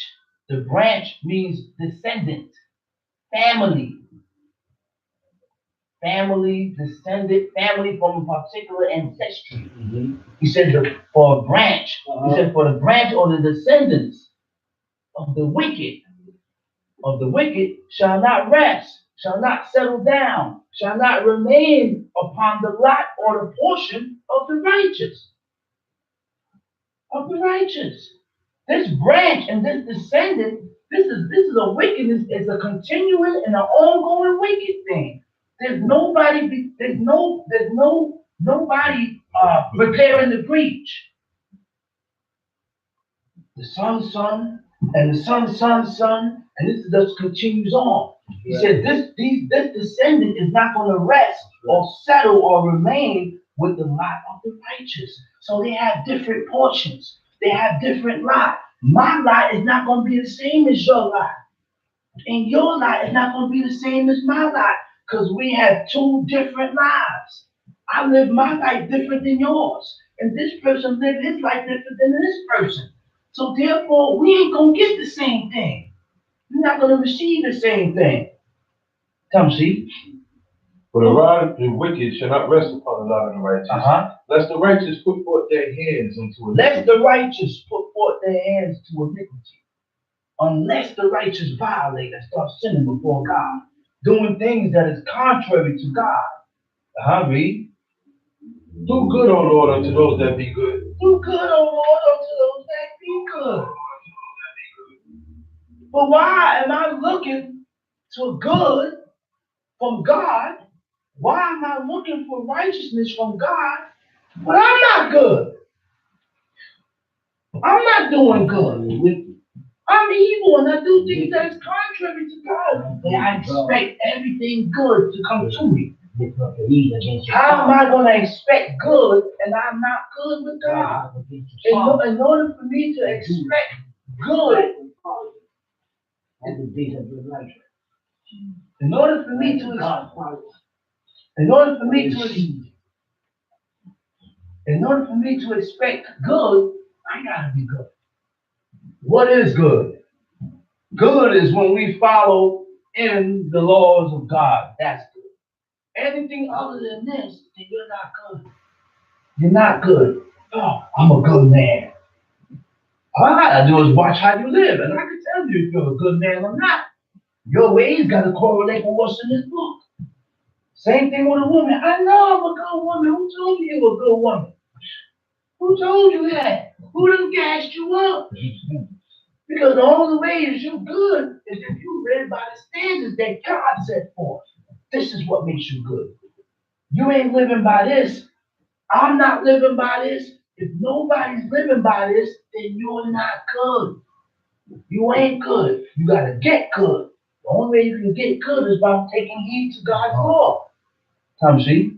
The branch means descendant, family. Family, descendant, family from a particular ancestry. He said for a branch. He said for the branch or the descendants of the wicked shall not rest, shall not settle down, shall not remain upon the lot or the portion of the righteous. Of the righteous. This branch and this descendant, this is a wickedness, it's a continuous and an ongoing wicked thing. There's nobody repairing the breach. The son's son and the son's son's son, and this just continues on. He said this descendant is not going to rest or settle or remain with the lot of the righteous. So they have different portions. They have different lot. My lot is not going to be the same as your lot. And your lot is not going to be the same as my lot. Because we have two different lives. I live my life different than yours. And this person lived his life different than this person. So therefore, we ain't going to get the same thing. You're not going to receive the same thing. Come see. For the rod of the wicked shall not rest upon the lot of the righteous. Lest the righteous put forth their hands unto iniquity. Lest the righteous put forth their hands to iniquity. Unless the righteous violate and start sinning before God. Doing things that is contrary to God. Read. Do good, O Lord, unto those that be good. Do good, O Lord, unto those that be good. But why am I looking to good from God? Why am I looking for righteousness from God when I'm not good? I'm not doing good. I'm evil and I do things that is contrary to God. And I expect everything good to come to me. lift up your heels against your How am I going to expect good and I'm not good with God? In order for me to expect good, all the days of your life. in order for me to expect good, I gotta be good. What is good? Good is when we follow in the laws of God. That's good. Anything other than this, then you're not good. You're not good. Oh, I'm a good man. All I gotta do is watch how you live, and I can tell you if you're a good man or not. Your ways gotta correlate with what's in this book. Same thing with a woman. I know I'm a good woman. Who told you you're a good woman? Who told you that? Who done gassed you up? Because the only way is you good is if you live by the standards that God set forth. This is what makes you good. You ain't living by this. I'm not living by this. If nobody's living by this, then you're not good. You ain't good. You gotta get good. The only way you can get good is by taking heed to God's law. Come see?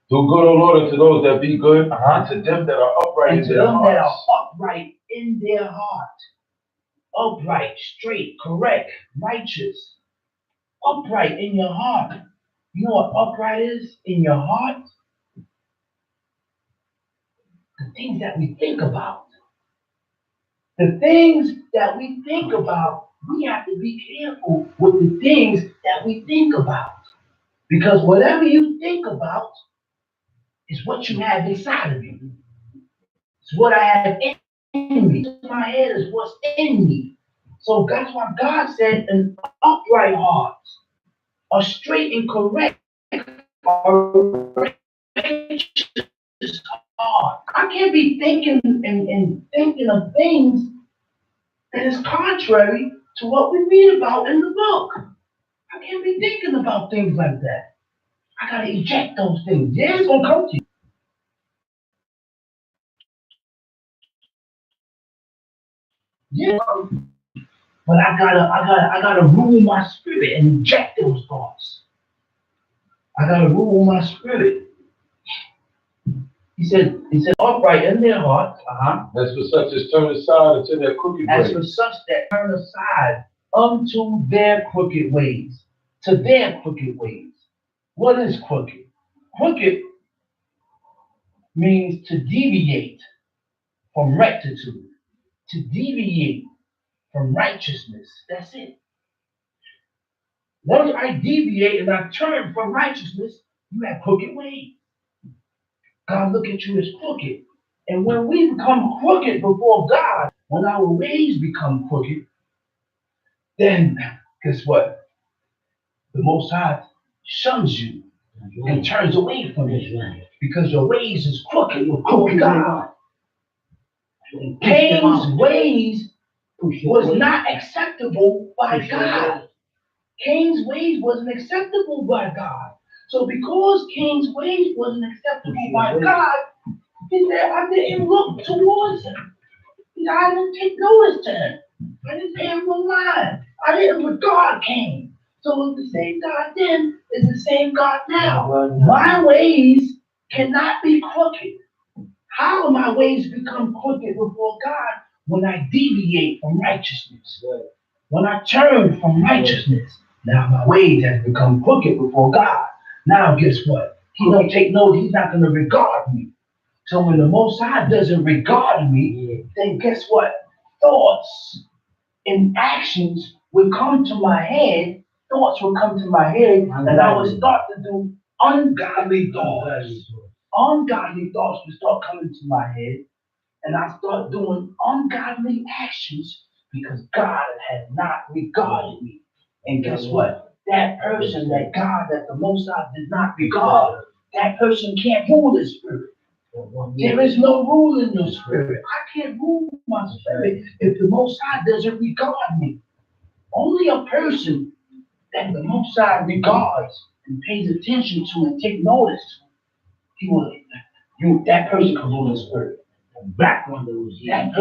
Do good, O Lord, unto those that be good, and to them that are upright And to them that are upright in their heart. Upright, straight, correct, righteous. Upright in your heart. You know what upright is in your heart? The things that we think about. The things that we think about, we have to be careful with the things that we think about. Because whatever you think about is what you have inside of you. It's what I have in me. My head is what's in me. So that's why God said an upright heart, a straight and correct, a righteous heart. I can't be thinking and thinking of things that is contrary to what we read about in the book. I can't be thinking about things like that. I gotta eject those things. Yeah, it's gonna come to you. Yeah, but I gotta rule my spirit and eject those thoughts. I gotta rule my spirit. He said, upright in their hearts. As for such as turn aside unto their crooked ways. As for such that turn aside unto their crooked ways. To their crooked ways. What is crooked? Crooked means to deviate from rectitude. To deviate from righteousness. That's it. Once I deviate and I turn from righteousness, you have crooked ways. God look at you as crooked. And when we become crooked before God, when our ways become crooked, then guess what? The Most High shuns you and turns away from you because your ways is crooked before God. Cain's ways was not acceptable by God. Cain's ways wasn't acceptable by God. So because Cain's ways wasn't acceptable by God, he said, I didn't look towards him. I didn't take notice to him. I didn't pay him no mind. I didn't regard Cain. So the same God then is the same God now. My ways cannot be crooked. How my ways become crooked before God? When I deviate from righteousness. When I turn from righteousness. Now my ways have become crooked before God. Now guess what? He don't take note. He's not going to regard me. So when the Most High doesn't regard me, then guess what? Thoughts and actions would come to my head. Thoughts would come to my head, and I would start to do ungodly thoughts. Ungodly thoughts would start coming to my head, and I start doing ungodly actions because God had not regarded me. And guess what? That person, that God, that the Most High did not regard, that person can't rule his spirit. There is no rule in your spirit. I can't rule my spirit if the Most High doesn't regard me. Only a person that the Most High regards and pays attention to and take notice, that person can rule his spirit. Black one, that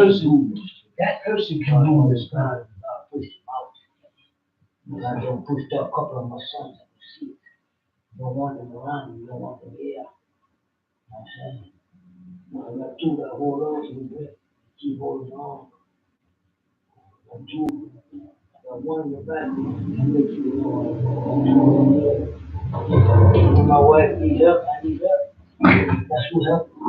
person can rule his spirit. Push him out. I don't push a couple of my sons. You don't want them around you. You don't want them here. You know what I'm saying? You got two that hold on to the grip. Keep holding on. And two, got one in the back. And make you know. When my wife needs help, I need help. That's who helped me.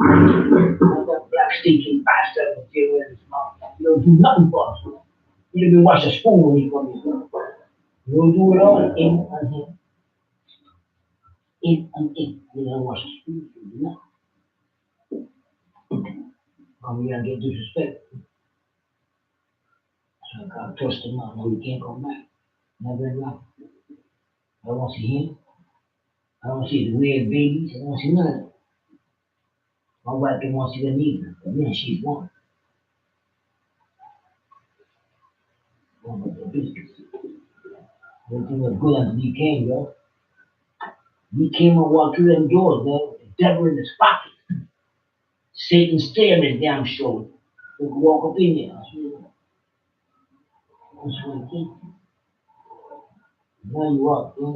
That black stinking bastard will get rid of his mouth. You don't do nothing for us. You don't even wash a spoon when you come here. You don't do it all in and in. In and in. You don't wash a spoon. You do nothing. Come here and get disrespectful. So I gotta trust him out. No, he can't come back. Never in life. I don't want to see him. I don't want to see the weird babies. I don't want to see none of them. My wife don't want to see them either. But man, she's one. One of the business. Everything was good until he came, yo. He came and walked through them doors, man, with the devil in his pocket. Satan staring his damn shoulder. He could walk up in there. That's what he did. Now you up. You're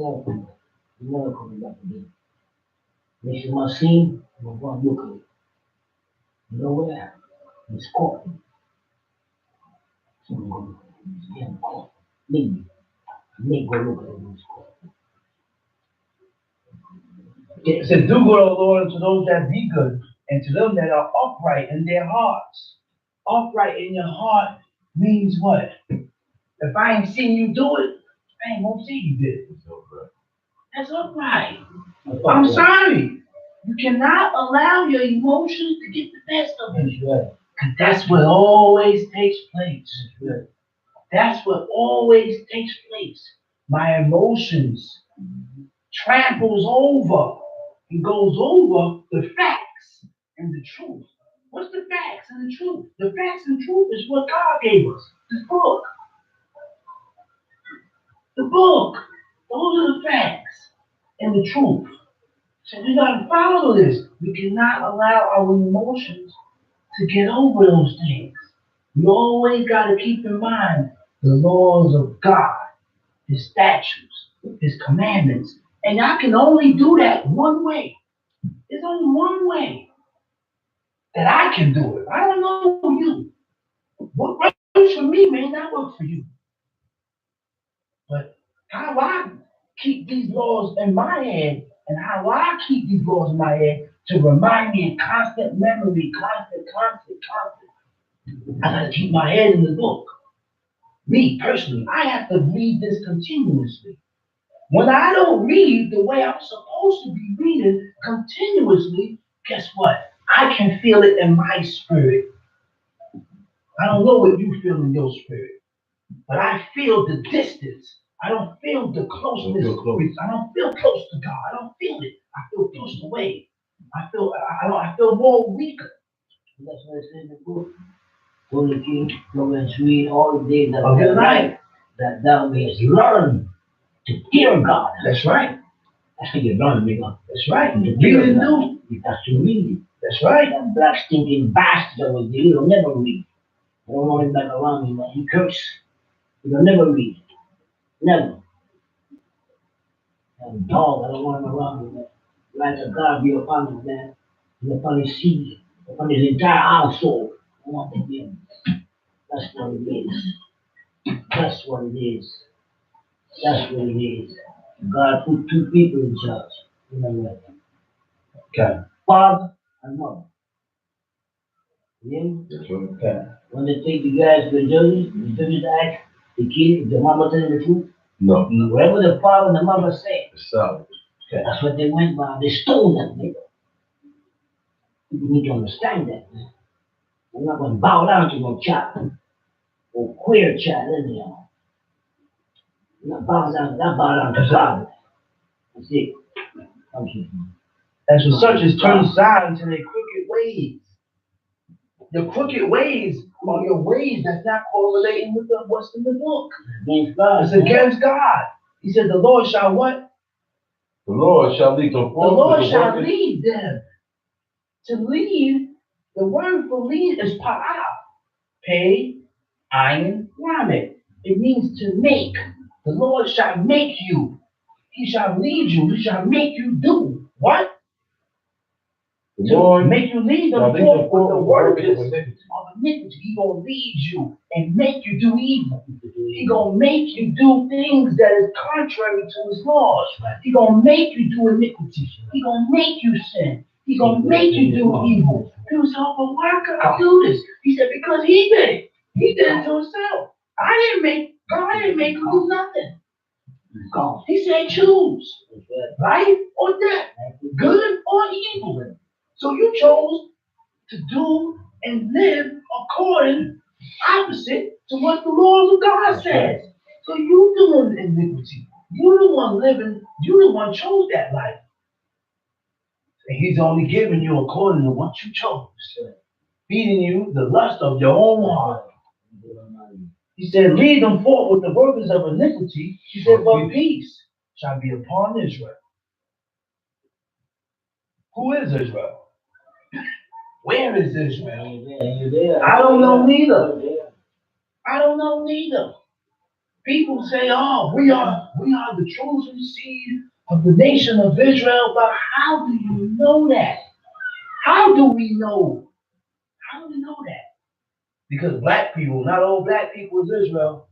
never coming back again. Next time I see him, I'm going to go and look at it. You know where? It's caught. So I'm going to get him caught. Maybe. Maybe go look at it when it's caught. It said, do good, O Lord, to those that be good, and to them that are upright in their hearts. Upright in your heart means what? If I ain't seen you do it, I ain't gonna see you did it. That's upright. I'm sorry. You cannot allow your emotions to get the best of you. Because that's what always takes place. That's what always takes place. My emotions tramples over and goes over the facts and the truth. What's the facts and the truth? The facts and truth is what God gave us. This book. The book. Those are the facts and the truth. So we gotta follow this. We cannot allow our emotions to get over those things. You always gotta keep in mind the laws of God, His statutes, His commandments. And I can only do that one way. There's only one way that I can do it. I don't know you. What works for me may not work for you. But how I keep these laws in my head and how I keep these laws in my head to remind me in constant memory, constant. I gotta keep my head in the book. Me personally, I have to read this continuously. When I don't read the way I'm supposed to be reading continuously, guess what? I can feel it in my spirit. I don't know what you feel in your spirit, but I feel the distance. I don't feel the closeness. I don't feel close to God. I don't feel it. I feel pushed away. I feel more weaker. That's what it says in the book. So the king, go and read all the days of your life, that thou mayest learn to fear God. That's right. That's how you learn, nigga. That's right. To fear and do. You have to read it. That's right. That black stinking bastard over there, he'll never read. I don't want him back around me, man. He curse. He'll never read. Never. And dog, I don't want him around me, man. Like a God be upon him, man. Be upon his seed, upon his entire household. I want him here. That's what it is. That's what it is. That's what it is. God put two people in charge. You know what? Okay. Father and mother. Yeah? That's right. Okay. When they take the guys to the judges ask the kid, if the mama telling the truth? No. Whatever the father and the mother say. It's solid. Okay. That's what they went by. They stole that nigga. You need to understand that, man. I'm not going to bow down to no child. Or queer child, anyhow. I'm not bow down to God. That's it. And so such as turn aside to their crooked ways. Your crooked ways are your ways that's not correlating with what's in the book. Against God. It's against God. He said the Lord shall what? The Lord shall lead them. The Lord shall lead them. To lead, the word for lead is parah. Pay, ayin, lamed. It means to make. The Lord shall make you. He shall lead you. He shall make you do what? The Lord make you lead them shall lead them forth with the workers of of iniquity. iniquity. He gonna lead you and make you do evil. He gonna make you do things that is contrary to his laws. He gonna make you do iniquity. He gonna make you sin. He gonna make you do evil. People say, "Oh, but why could I do this?" He said, "Because he did it. He did it to himself. God didn't make you do nothing. God, he said, choose life or death, good or evil. So you chose to do and live according opposite to what the laws of God says. So you doing iniquity. You the one living, you the one chose that life. And he's only giving you according to what you chose. Feeding you the lust of your own heart. He said, lead them forth with the workers of iniquity. He said, but peace shall be upon Israel. Who is Israel? Where is Israel? I don't know neither. I don't know neither. People say, oh, we are the chosen seed of the nation of Israel, but how do you know that? How do we know? How do we know that? Because black people, not all black people is Israel.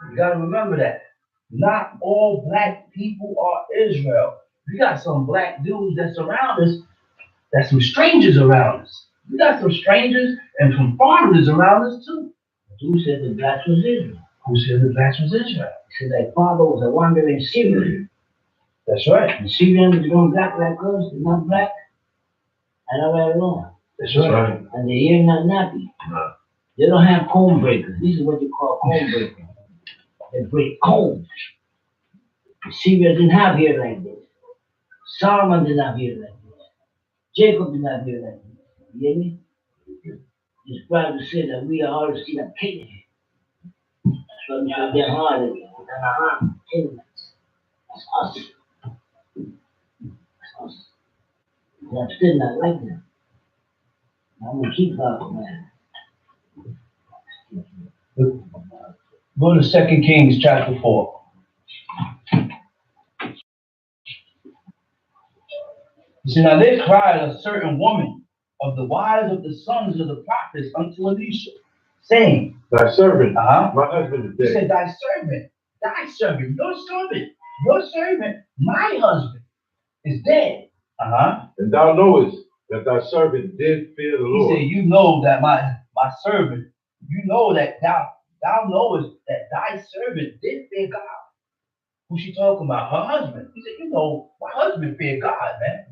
You gotta remember that. Not all black people are Israel. We got some black dudes that surround us, that's some strangers around us. We got some strangers and some foreigners around us too. Who said the blacks was Israel? Who said the blacks was Israel? Said their father was a wandering Syrian. That's right. The Syrians don't black like us, they're not black. And all right along. That's right. And their hair not nappy. No. They don't have comb breakers. This is what they call comb breakers. They break combs. The Syrians didn't have hair like this. Solomon didn't have hair like this. Jacob didn't have hair like this. You get me? It's proud to say that we are all the seed of Canaan. That's why we should get hard at it. That's us. That's us. And I'm still not like that. I'm gonna keep up, man. Go to 2 Kings chapter 4. You see, now there cried a certain woman of the wives of the sons of the prophets unto Elisha, saying, Thy servant, my husband is dead. He said, thy servant, your servant, my husband is dead. And thou knowest that thy servant did fear the Lord. He said, you know that my servant, you know that thou knowest that thy servant did fear God. Who's she talking about? Her husband. He said, you know, my husband feared God, man.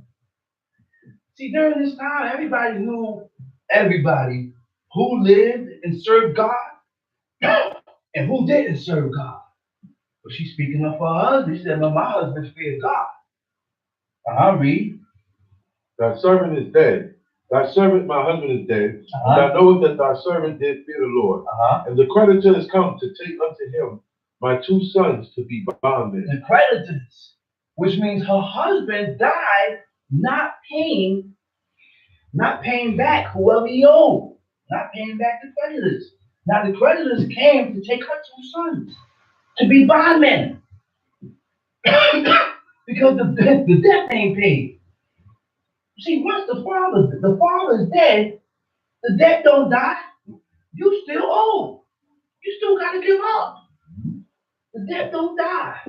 See, during this time, everybody knew everybody who lived and served God and who didn't serve God. But she's speaking of her husband. She said, no, my husband feared God. Read. Thy servant is dead. Thy servant, my husband, is dead. And thou knowest that thy servant did fear the Lord. And the creditor is come to take unto him my 2 sons to be bondmen. The creditors, which means her husband died not paying back whoever he owed, not paying back the creditors. Now the creditors came to take her 2 sons to be bondmen because the debt ain't paid. See, once the father's dead, the debt don't die. You still owe. You still got to give up. The debt don't die.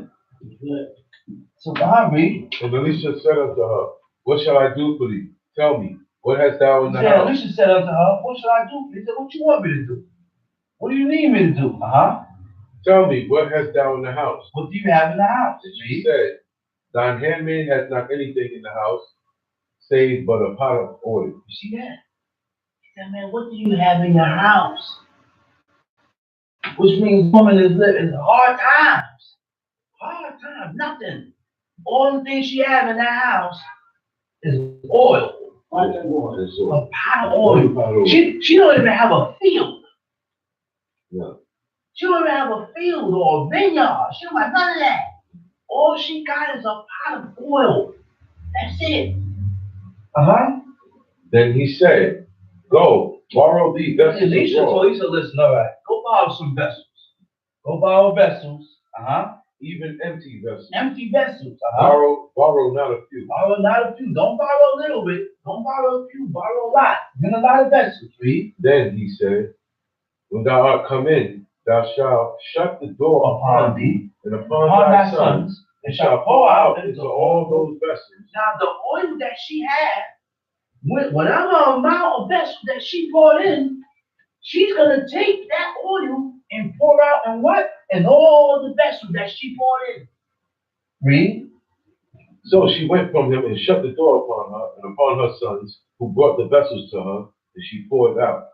So I read. And Elisha said unto her, what shall I do for thee? Tell me, what hast thou in the house? Elisha said unto her, what shall I do? He said, what you want me to do? What do you need me to do? Tell me, what hast thou in the house? What do you have in the house? And she said, thine handmaid has not anything in the house, save but a pot of oil. You see that? He said, man, what do you have in your house? Which means woman is living hard times. Hard times, nothing. All the things she has in that house is oil. A pot of oil. She don't even have a field. No. She don't even have a field or a vineyard. She don't have none of that. All she got is a pot of oil. That's it. Then he said, go, borrow thee vessels. Elisha told, he said, listen, all right, go borrow some vessels. Go borrow vessels. even empty vessels. Empty vessels. Borrow not a few. Borrow not a few. Don't borrow a little bit. Don't borrow a few. Borrow a lot. Bring a lot of vessels. Read. Then he said, when thou art come in, thou shalt shut the door upon thee and upon thy sons, and shalt pour out into all those vessels. Now the oil that she had, whatever amount of vessel that she poured in, she's gonna take that oil and pour out in what? In all the vessels that she poured in. Read. So she went from him and shut the door upon her and upon her sons, who brought the vessels to her, and she poured out.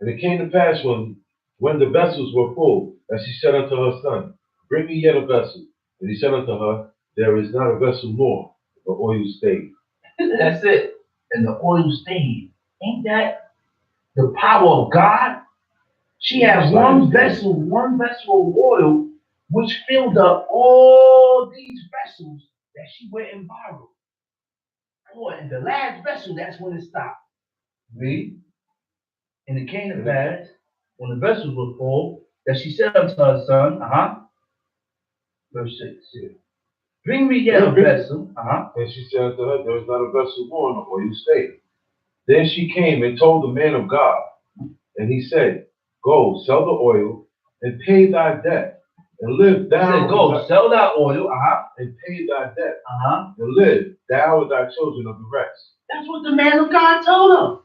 And it came to pass when the vessels were full, that she said unto her son, bring me yet a vessel. And he said unto her, there is not a vessel more. The oil stayed. That's it. And the oil stayed. Ain't that the power of God? She had one vessel of oil, which filled up all these vessels that she went and borrowed. Oh, and the last vessel, that's when it stopped. Read. And it came to pass, when the vessels were full, that she said unto her son, verse 6, bring me yet a vessel. And she said unto her, there is not a vessel more, and the oil stayed. Then she came and told the man of God, and he said, go, sell the oil, and pay thy debt, and live thou. He said, go, sell that oil, and pay thy debt, and live thou and thy children of the rest. That's what the man of God told her.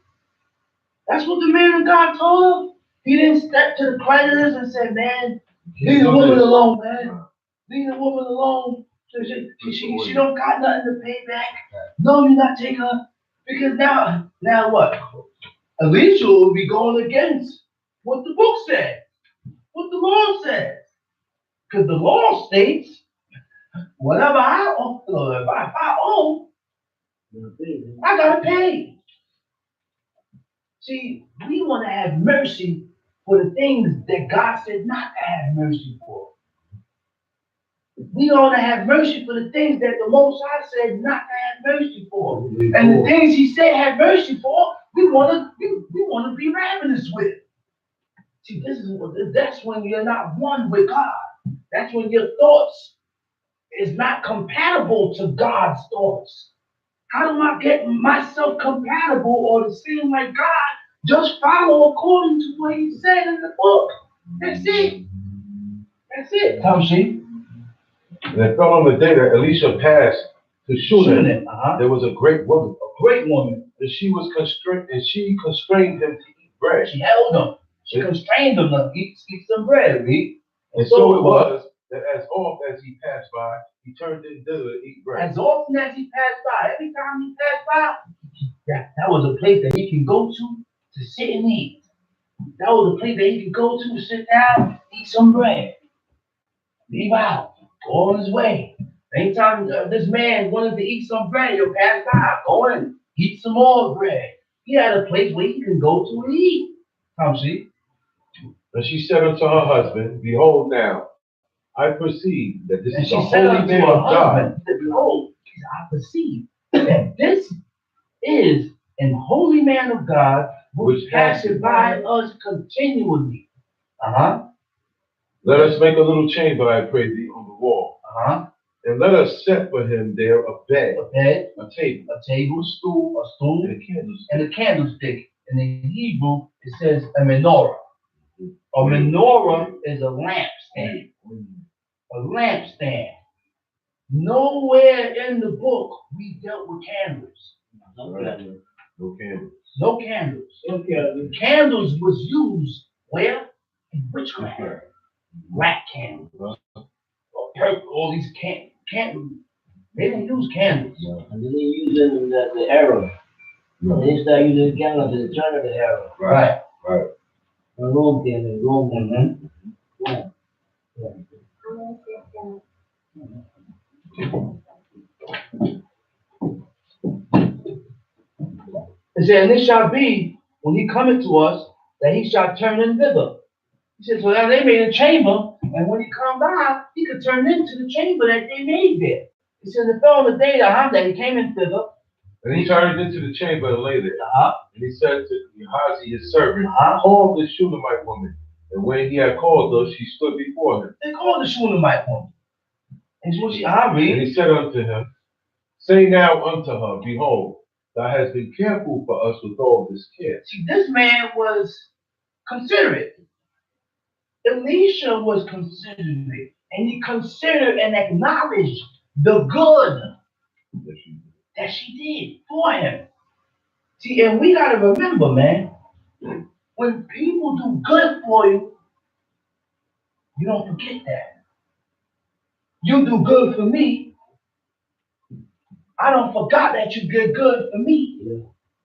That's what the man of God told her. He didn't step to the creditors and say, man, leave the woman alone, man. Leave the woman alone. She don't got nothing to pay back. No, you're not taking her. Because now what? Alicia will be going against what the book says, what the law says. Because the law states, whatever I owe, if I owe, I gotta pay. See, we want to have mercy for the things that God said not to have mercy for. We want to have mercy for the things that the Most High said not to have mercy for. And the things He said have mercy for, we want to be ravenous with. See, that's when you're not one with God. That's when your thoughts is not compatible to God's thoughts. How do I get myself compatible or to seem like God? Just follow according to what He said in the book. That's it. That's it. Tamshi. And it fell on the day that Elisha passed to Shunem. There was a great woman. And she constrained him to eat bread. She held him. She constrained him to eat some bread. Read. And so it was that as oft as he passed by, he turned in thither to eat bread. As often as he passed by, every time he passed by, that was a place that he can go to sit and eat. That was a place that he could go to sit down, eat some bread. Leave out, go on his way. Anytime this man wanted to eat some bread, he'll pass by, go in, eat some more bread. He had a place where he can go to and eat. Come see. And she said unto her husband, behold now, I perceive that this is a holy man of God. Behold, I perceive that this is an holy man of God which passes by us continually. Let us make a little chamber, I pray thee, on the wall. And let us set for him there a bed, a table, a stool, and a candlestick. In the Hebrew, it says a menorah. A menorah is a lampstand. A lampstand. Nowhere in the book we dealt with candles. No candles. No candles. Candles was used where? In witchcraft. Black candles. Or purple. All these candles. They didn't use candles. And then they use them the arrow. And they start using the candles to turn the arrow. Right. A Rome candle. Yeah. It said, and it shall be, when he cometh to us, that he shall turn in thither. He said, so now they made a chamber, and when he come by, he could turn into the chamber that they made there. He said, it fell on the day that he came in thither. And he turned into the chamber and lay there. And he said to Gehazi, his servant, call the Shunammite woman. And when he had called her, she stood before him. They called the Shunammite woman. And what I And read. he said unto him, say now unto her, behold, thou hast been careful for us with all this care. See, this man was considerate. Elisha was considerate. And he considered and acknowledged the good that she did for him. See, and we got to remember, man, when people do good for you, you don't forget that. You do good for me, I don't forgot that you did good for me. Yeah.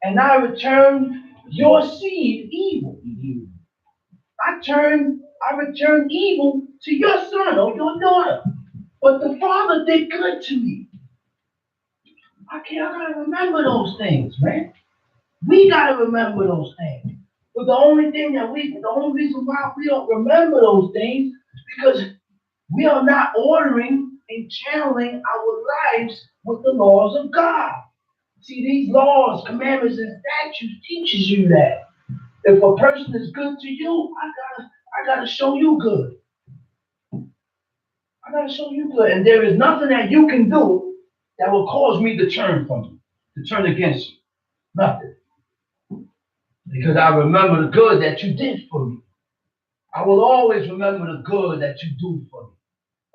And I return your seed evil. Mm-hmm. I return evil to your son or your daughter. But the father did good to me. I gotta remember those things, man. We gotta remember those things. But the only reason why we don't remember those things is because we are not ordering and channeling our lives with the laws of God. See, these laws, commandments, and statutes teaches you that if a person is good to you, I gotta show you good. I gotta show you good, and there is nothing that you can do that will cause me to turn from you, to turn against you. Nothing, because I remember the good that you did for me. I will always remember the good that you do for me,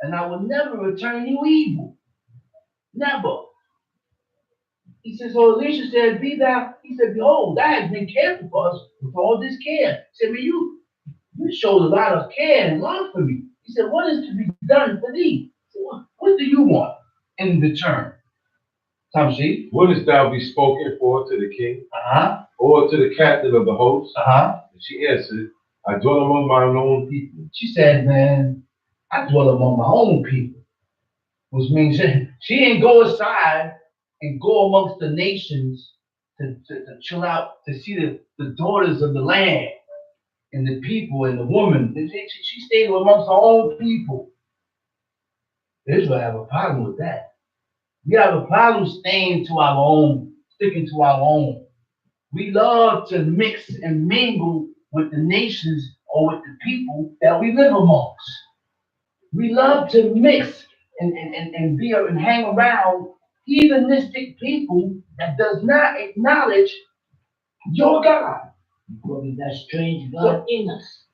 and I will never return you evil. Never. He says, so Elisha said, he said, behold, thou hast been careful for us with all this care. He said, man, you showed a lot of care and love for me. He said, what is to be done for thee? He said, what do you want in return? Tamshi? Wouldst thou be spoken for to the king? Uh-huh. Or to the captain of the host? Uh-huh. And she answered, I dwell among mine own people. She said, man, I dwell among my own people. Which means she didn't go aside and go amongst the nations to chill out, to see the daughters of the land and the people and the woman. She stayed amongst her own people. Israel have a problem with that. We have a problem staying to our own, sticking to our own. We love to mix and mingle with the nations or with the people that we live amongst. We love to mix and be and hang around heathenistic people that does not acknowledge your God. Because that strange God in us.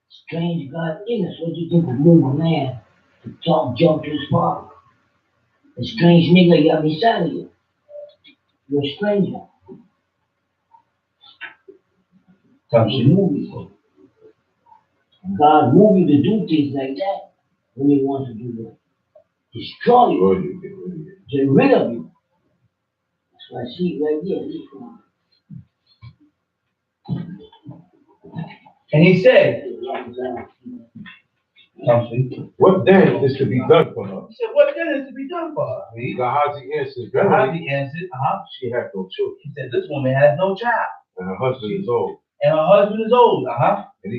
Strange God in us. What do you think of move a man to talk junk to his father? A strange nigga you have beside of you. You're a stranger. You move you. God move you to do things like that when he wants to do that. Destroy you. Get rid of you. That's why I see it right here. And he said, what then is to be done for her? He said, what then is to be done for her? Gehazi answered, Gehazi answered, she hath no children. He said, this woman has no child. And her husband is old. And her husband is old. And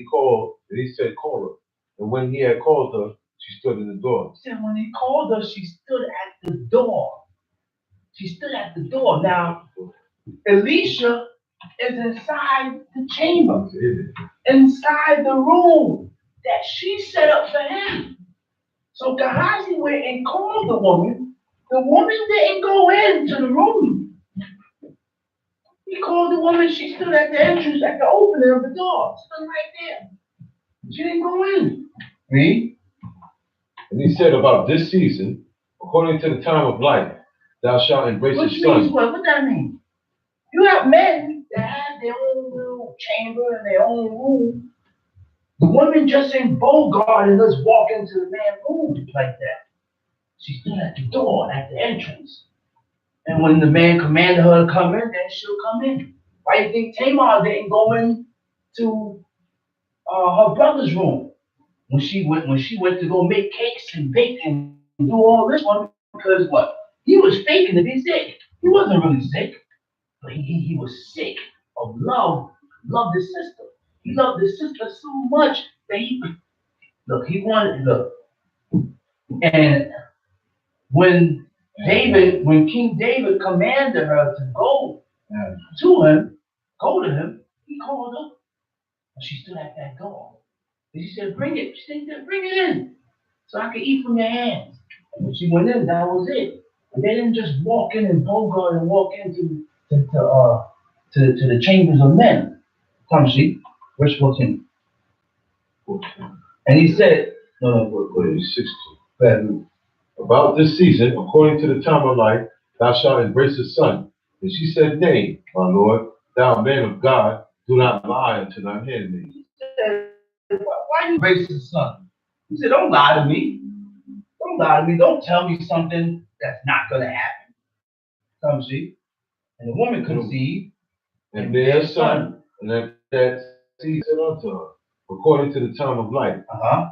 he said, call her. And when he had called her, she stood in the door. He said, when he called her, she stood at the door. She stood at the door. Now, Elisha is inside the chamber, inside the room that she set up for him. So Gehazi went and called the woman. The woman didn't go into the room. He called the woman. She stood at the entrance, at the opening of the door. Stood right there. She didn't go in. Read. And he said, about this season, according to the time of life, thou shalt embrace his son. Which means what? What that mean? You have men that have their own little chamber and their own room. The woman just ain't Bogart and let's walk into the man's room like that. She stood at the door, at the entrance. And when the man commanded her to come in, then she'll come in. Why do you think Tamar didn't go in to her brother's room when she went to go make cakes and bake and do all this one? Because what? He was faking to be sick. He wasn't really sick, but he was sick of love. Loved his sister. He loved his sister so much that he wanted. And when King David commanded her to go to him, he called her. And she stood at that door. And she said, bring it. She said, bring it in. so I could eat from your hands. And when she went in, that was it. And they didn't just walk in and bogart and walk into to the chambers of men. Come see, verse 14. And he said, no, Go ahead, 16. About this season, according to the time of life, thou shalt embrace a son. And she said, Nay, my Lord, thou man of God, do not lie unto thine handmaid. He said, why you embrace his son? He said, don't lie to me. Don't lie to me. Don't tell me something that's not going to happen. Come see. And the woman conceived and bare a son, and that season unto her, according to the time of life.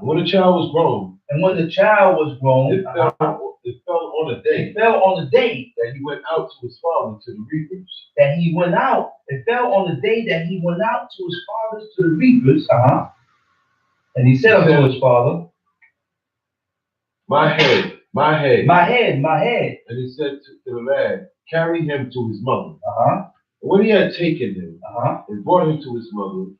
When the child was grown, it fell on a day. It fell on the day that he went out to his father to the reapers. It fell on the day that he went out to his fathers to the reapers. And he said unto his father, My head, my head. My head, my head. And he said to the lad, Carry him to his mother. And when he had taken him and brought him to his mother,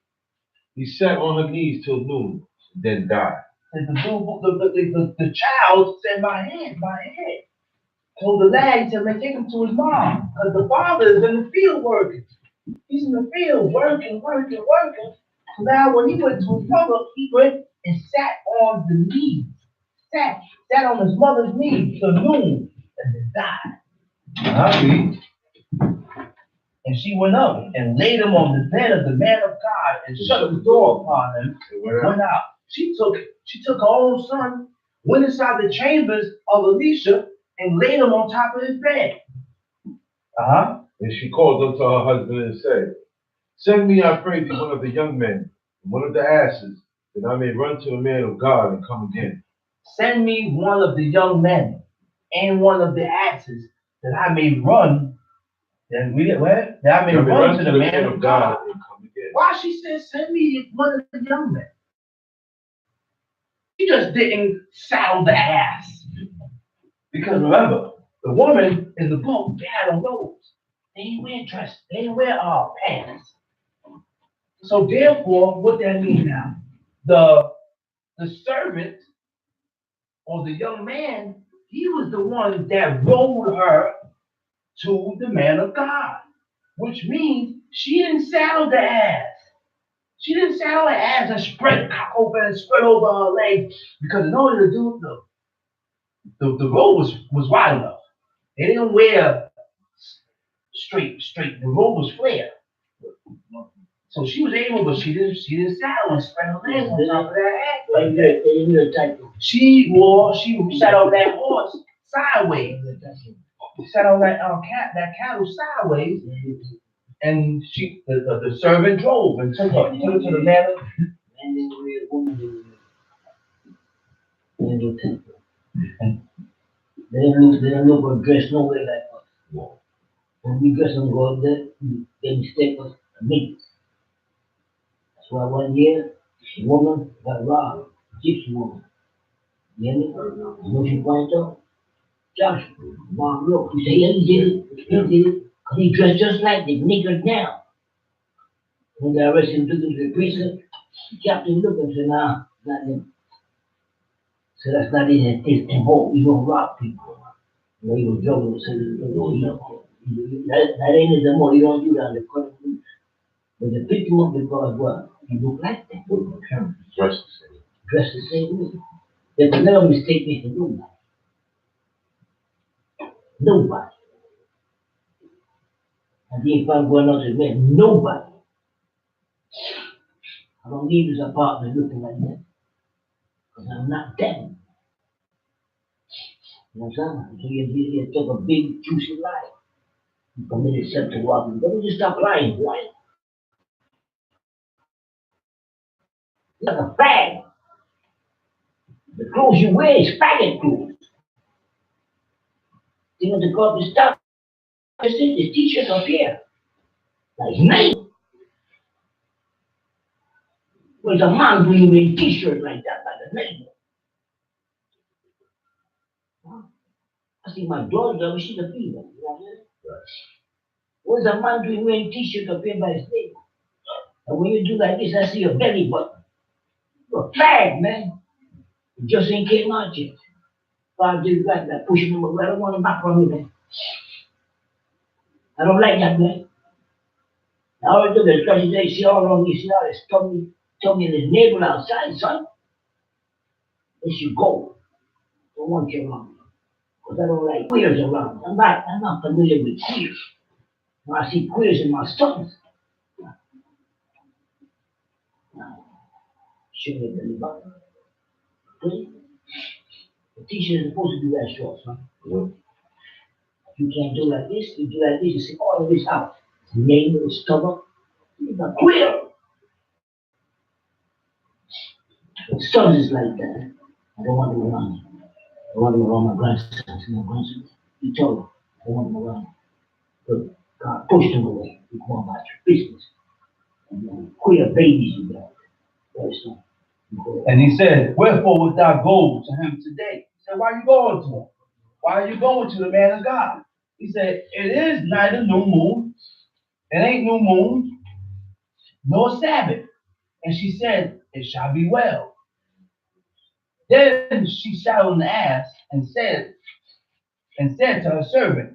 he sat on her knees till noon, then died. And the child said, my head, my head. Told the lad, he said, man, take him to his mom. Because the father is in the field working. He's in the field working. So now when he went to his mother, he went and sat on the knees. Sat on his mother's knees till noon and then died. And she went up and laid him on the bed of the man of God and shut the door upon him and went out. She took her own son, went inside the chambers of Elisha and laid him on top of his bed. And she called unto her husband and said, Send me, I pray thee, one of the young men, and one of the asses, that I may run to the man of God and come again. Send me one of the young men and one of the asses, that I may run. That I may run to the man of God and come again. Why she said, send me one of the young men? She just didn't saddle the ass. Because remember, the woman in the book, they had on robes. They didn't wear dresses. They didn't wear pants. So therefore, what that means now? The servant or the young man, he was the one that rode her to the man of God. Which means she didn't saddle the ass. She didn't saddle her ass and spread open and spread over her legs. Because in order to do the robe was wide enough. They didn't wear straight. The robe was flared. So she was able, but she didn't saddle and spread her legs on top of that ass like that. She sat on that horse sideways. She sat on that cattle sideways. And the servant drove and took her to the man. They don't look or dress no way like us. When we dress them go up there, they mistake us a minute. That's why one year, a woman got robbed, a gypsy woman. You hear me? You know she pointed out? Joshua, mom, look, he said, yeah, he did it. Because he dressed just like the nigger now. When they arrested him, took him to the prison, the captain looked and said, nah, not him. So that's not his involved. He don't rob people. You know, he was joking and said, that ain't his more. You don't do that in the country. But they picked him up because what? He looked like that. Dressed the same way. They could never mistake me for nobody. Nobody. And if I'm going out to bed, nobody. I don't leave his apartment looking like that. Because I'm not them. You know what I'm saying? So you took a big, juicy lie. You committed sexual walking. Don't just stop lying, right? You're like a fag. The clothes you wear is faggot clothes. You know, the God to stop. I said, the t-shirt up here. Like nice. Where's a man doing wearing t-shirt like that, like a neighbor? I see my daughter, she's a female. You know what I'm saying? Where's a man doing wearing t-shirt up here by his neighbor? And when you do like this, I see your belly button. You're a fag, man. Just ain't came out yet. 5 days like that, pushing him away. I don't want him back from me, man. I don't like that, man. I always do this because they see all on me, see all this, told me this neighbor outside, son. They should go. Don't want you around. Because I don't like queers around. I'm not familiar with queers. When I see queers in my sons, shouldn't have been about it. The teacher is supposed to do that short, son. You can't do like this, you do like this, you see all of this out. Name it, stomach, it's a queer. Sons is like that. I don't want them around me. I want them around my grandsons. My grandsons, he told me, I don't want them around me. But God pushed them away. He going about your business. And queer babies you got. That's all. And he said, wherefore wilt thou go to him today? He said, why are you going to him? Why are you going to the man of God? He said, it is neither new moon, it ain't new moon, nor Sabbath. And she said, it shall be well. Then she saddled an ass and said to her servant,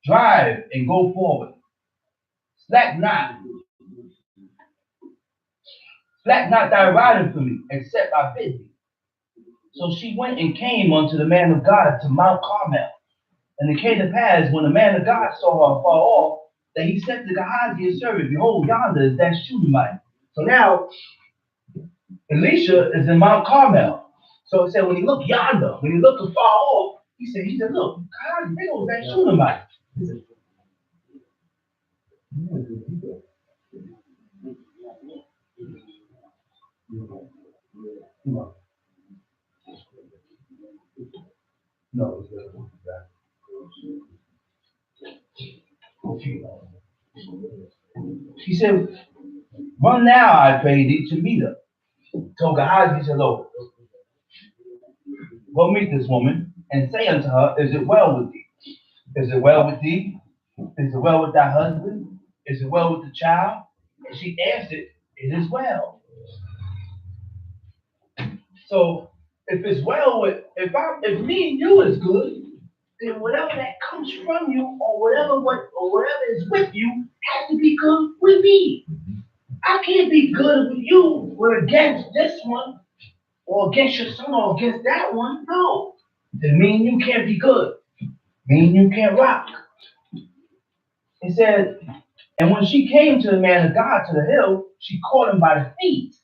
drive and go forward. Slack not thy riding for me, except I bid thee. So she went and came unto the man of God to Mount Carmel. And it came to pass, when the man of God saw her far off, that he said to Gehazi his servant, behold, yonder is that Shunammite. So now, Elisha is in Mount Carmel. So it said, when he looked yonder, when he looked afar off, he said, look, Gehazi, there goes that Shunammite. No, she said, run now, I pray thee, to meet her. So Gehazi said, Lord, go meet this woman and say unto her, is it well with thee? Is it well with thee? Is it well with thy husband? Is it well with the child? And she answered, it is well. So if it's well with, if me and you is good, then whatever that comes from you or whatever is with you has to be good with me. I can't be good with you or against this one or against your son or against that one. No. Then me and you can't be good. Me and you can't rock. He said, and when she came to the man of God to the hill, she caught him by the feet.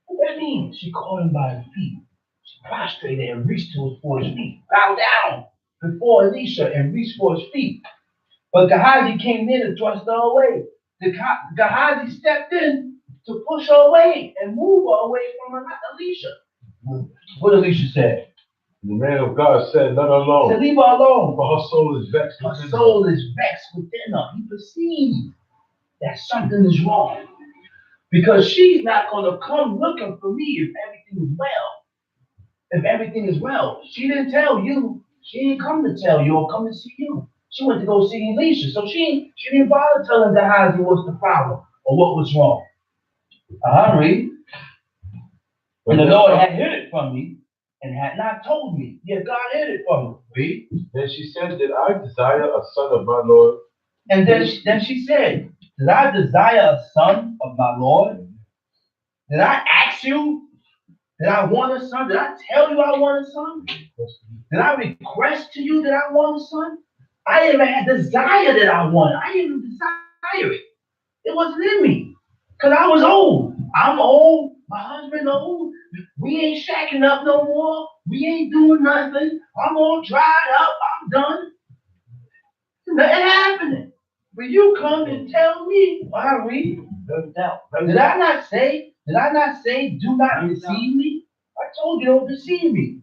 What that mean? She caught him by the feet. She prostrated and reached for his feet. Bowed down before Elisha and reached for his feet. But Gehazi came near to thrust her away. Gehazi stepped in to push her away and move her away from Elisha. What Elisha said? The man of God said, let her alone. He said, leave her alone. For her soul is vexed Her within soul is vexed within her. He perceived that something is wrong. Because she's not going to come looking for me if everything is well. If everything is well. She didn't tell you. She didn't come to tell you or come to see you. She went to go see Elisha. So she didn't bother telling Gehazi what's the problem or what was wrong. Read. And the Lord had hid it from me and had not told me. Yet God hid it from me. Read. Then she said, did I desire a son of my Lord? And then she said, did I desire a son of my Lord? Did I ask you? Did I want a son? Did I tell you I want a son? Did I request to you that I want a son? I didn't even have desire that I wanted. I didn't even desire it. It wasn't in me. Because I was old. I'm old. My husband old. We ain't shacking up no more. We ain't doing nothing. I'm all dried up. I'm done. Nothing happening. But you come and tell me, I read. Did I not say, do not deceive me? I told you don't deceive me.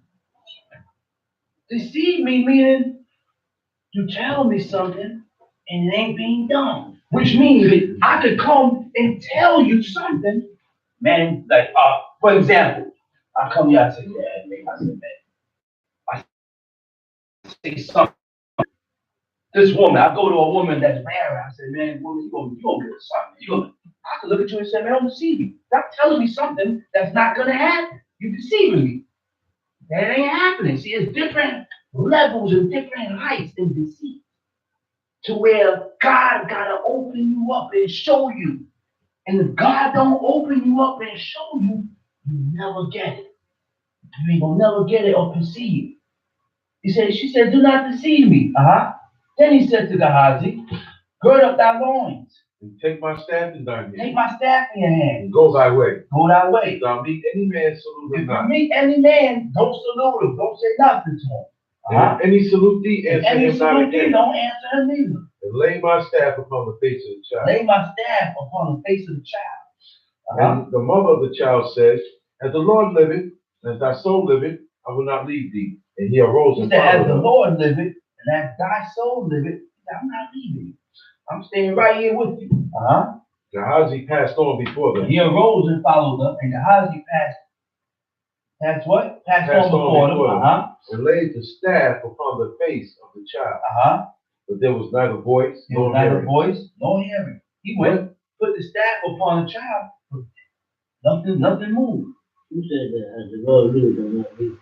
Deceive me meaning you tell me something and it ain't being done. Which means that I could come and tell you something, man, like, for example, I come here, I say, yeah, man, I say something. This woman, I go to a woman that's married. I say, man, woman, you gonna get something. I can look at you and say, man, I'm deceiving you. Stop telling me something that's not gonna happen. You're deceiving me. That ain't happening. See, it's different levels and different heights in deceit. To where God gotta open you up and show you. And if God don't open you up and show you, you never get it. You ain't gonna never get it or perceive. She said, do not deceive me. Then he said to Gehazi, gird up thy loins. And take my staff in thy hand. Take my staff in your hand. And go thy way. Go thy way. If thou meet any man, salute him If not. you meet any man, don't salute him. Don't say nothing to him. And if any salute thee, answer him not again. Don't answer him neither. And lay my staff upon the face of the child. Lay my staff upon the face of the child. And the mother of the child says, as the Lord liveth, and as thy soul liveth, I will not leave thee. And he arose and followed as the her. Lord liveth, and as thy soul liveth, I'm not leaving you. I'm staying right here with you. Gehazi passed on before them. He arose and followed them, and Gehazi passed what? Passed on before them. And laid the staff upon the face of the child. But there was neither voice nor hearing. He went, put the staff upon the child. Nothing moved. Who said that? As the Lord lived and not leave?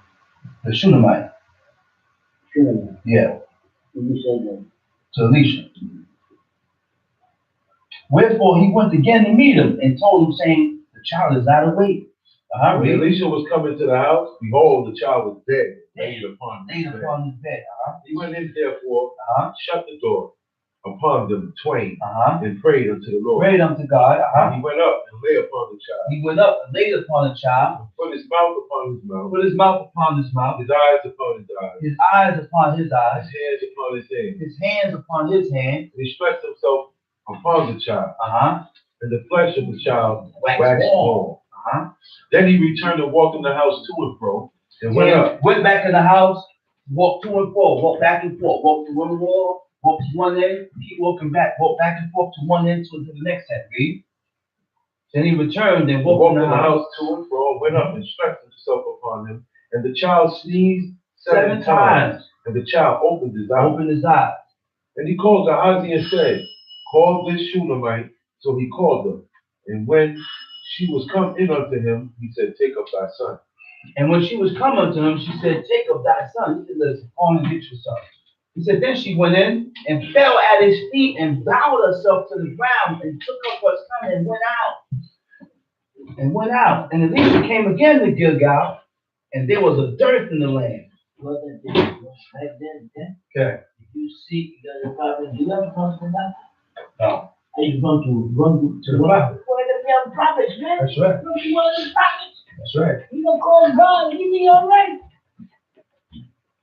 The Shunammite. Shunammite. Yeah. Who said that? To Elisha. Wherefore he went again to meet him and told him, saying, the child is not awake. When Elisha was coming to the house, behold, the child was dead, laid upon his bed. He went in, therefore, shut the door upon them twain, and prayed unto the Lord. Prayed unto God. And he went up and lay upon the child. He went up and laid upon the child. And put his mouth upon his mouth. Put his mouth upon his mouth. His eyes upon his eyes. His eyes upon his eyes. His hands upon his hands. His hands upon his hands. And he stretched himself upon the child. And the flesh of the child waxed warm. Then he returned and walked in the house to and fro, and went back in the house, walked to and fro, walked back and forth, walked to one wall, walked to one end, keep walking back, walked back and forth to one end to the next end. Read. Then he returned and walked in the house to and fro, went up and stretched himself upon him, and the child sneezed 7 times, and the child opened his eyes. And he called Gehazi and said, call this Shunammite. So he called her, and when she was come in unto him, he said, take up thy son. And when she was come unto him, she said, take up thy son. He said, listen, go on and get your son. He said, then she went in and fell at his feet and bowed herself to the ground and took up her son and went out. And Elisha came again to Gilgal, and there was a dearth in the land. Okay. You see, the prophet, you ever come to that? No. Are you going to the prophet? Well, the prophets, man. That's right. You one of the prophets. That's right. You gonna call God, give me all right.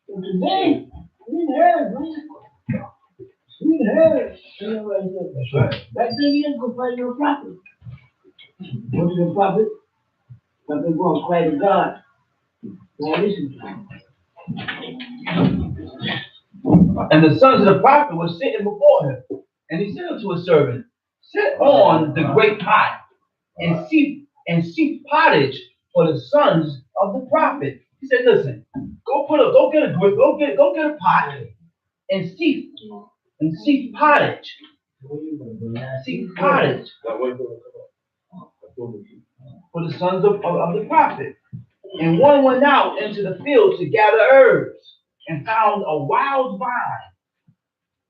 So today, we heard, man. We heard. That's right. Back then, you didn't go find your prophet. Go to the prophet. Prophet go and cry to God. Now listen to him. And the sons of the prophet were sitting before him. And he said unto his servant, sit on the great pot and seek pottage for the sons of the prophet. He said, listen, go get a pot and seek pottage. Seek pottage for the sons of the prophet. And one went out into the field to gather herbs and found a wild vine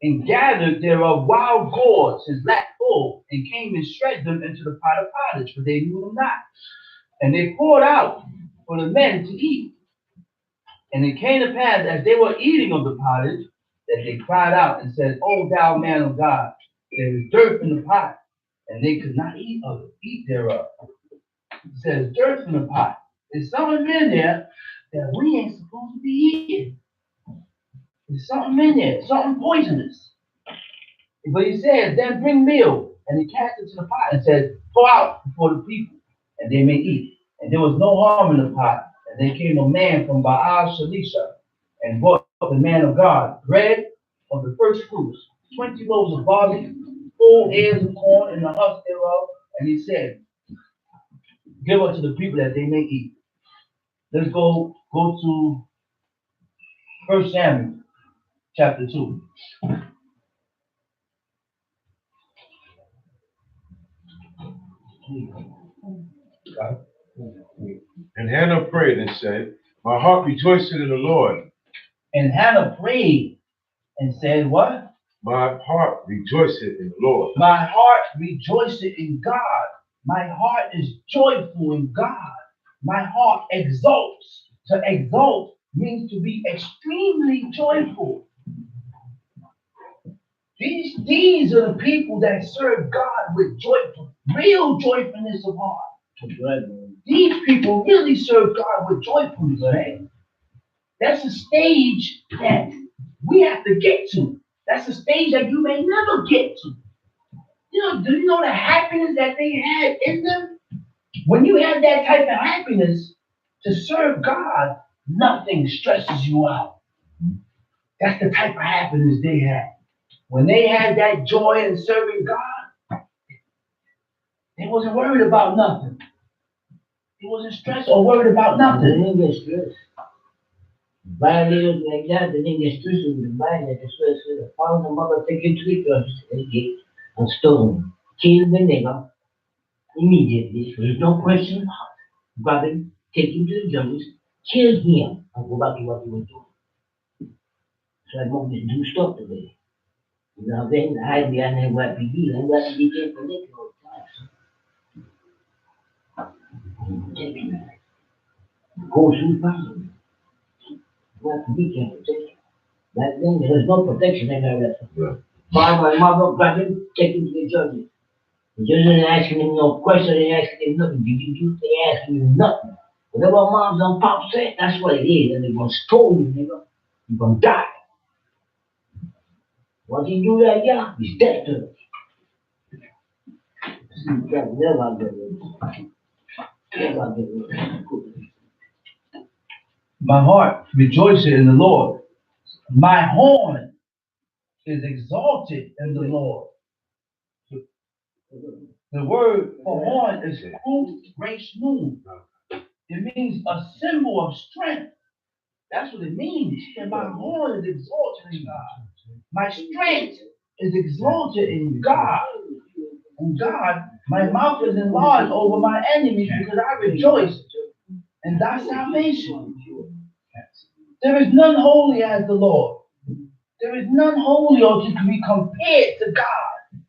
and gathered thereof wild gourds, his lap full, and came and shred them into the pot of pottage, for they knew them not. And they poured out for the men to eat. And it came to pass, as they were eating of the pottage, that they cried out and said, O thou man of God, there is dirt in the pot, and they could not eat thereof. It says, dirt in the pot. There's something in there that we ain't supposed to be eating. There's something in there, something poisonous. But he says, then bring meal. And he cast it to the pot and said, pour out before the people, and they may eat. And there was no harm in the pot. And there came a man from Baal Shalisha, and brought the man of God bread of the first fruits, 20 loaves of barley, 4 ears of corn, and the husk thereof. And he said, give unto the people that they may eat. Let's go to 1 Samuel chapter 2. And Hannah prayed and said, my heart rejoiceth in the Lord. And Hannah prayed and said, what? My heart rejoiceth in the Lord. My heart rejoiceth in God. My heart is joyful in God. My heart exults. To exult means to be extremely joyful. These are the people that serve God with joyful, real joyfulness of heart. These people really serve God with joyfulness, man. That's a stage that we have to get to. That's a stage that you may never get to. Do you know the happiness that they had in them? When you have that type of happiness to serve God, nothing stresses you out. That's the type of happiness they had. When they had that joy in serving God, they wasn't worried about nothing. They wasn't stressed or worried about nothing. They didn't get stressed. Violators like that, they didn't get stressed with the violate. They said, found the mother taken to the church and get and stone. Kill the nigger immediately. There's no question about it. Grab him, take him to the judges, kill him, and go back to what he was doing. So I want to do stuff today. Now then, I hide behind that YPD, and that became political time. Go through possible. YPD can't protect you. Back then, there was no protection in that. Find my mother, grab him, take him to the judges. The judges ain't asking him no question, they ain't asking him nothing. Did you do? They asking him nothing. Whatever moms and pops say, that's what it is. And they're gonna stone you, nigga. You're gonna die. Once you do that, yeah, he's dead to it. Never get rid of it. My heart rejoices in the Lord. My horn is exalted in the Lord. The word for horn is kuf resh nun. It means a symbol of strength. That's what it means. And my horn is exalted in God. My strength is exalted in God. And God, my mouth is enlarged over my enemies because I rejoice in thy salvation. There is none holy as the Lord. There is none holy or to be compared to God.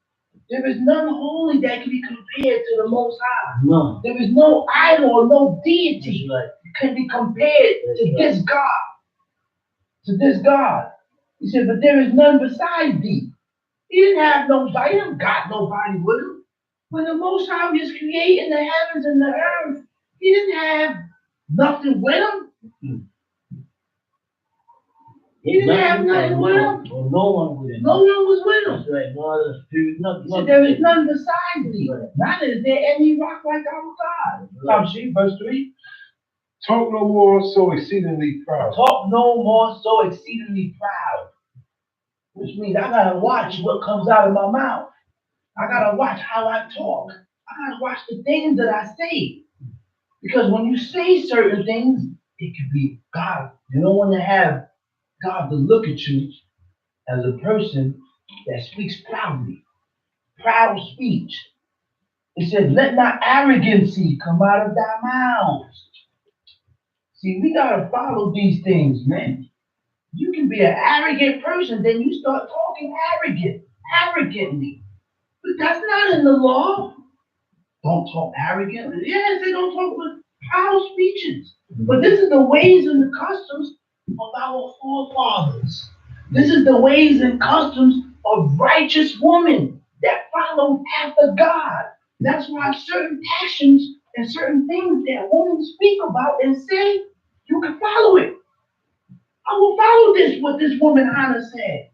There is none holy that can be compared to the Most High. No. There is no idol or no deity that can be compared to this God. To this God. He said, but there is none beside thee. He didn't have nobody. He didn't got nobody with him. When the Most High was creating the heavens and the earth, he didn't have nothing with him. He didn't have nothing with him. No one with him. No one was with him. That's right. No other spirit, nothing. So there is none beside thee. Neither is there any rock like our God. Come see, verse 3. Talk no more so exceedingly proud. Talk no more so exceedingly proud. Which means I gotta watch what comes out of my mouth. I gotta watch how I talk. I gotta watch the things that I say. Because when you say certain things, it could be God. You don't want to have God to look at you as a person that speaks proudly. Proud speech. It says, let not arrogancy come out of thy mouths. See, we gotta follow these things, man. You can be an arrogant person, then you start talking arrogantly. But that's not in the law. Don't talk arrogantly. Yes, they don't talk with proud speeches. But this is the ways and the customs of our forefathers. This is the ways and customs of righteous women that follow after God. That's why certain actions and certain things that women speak about and say, you can follow it. I will follow this, what this woman Hannah said.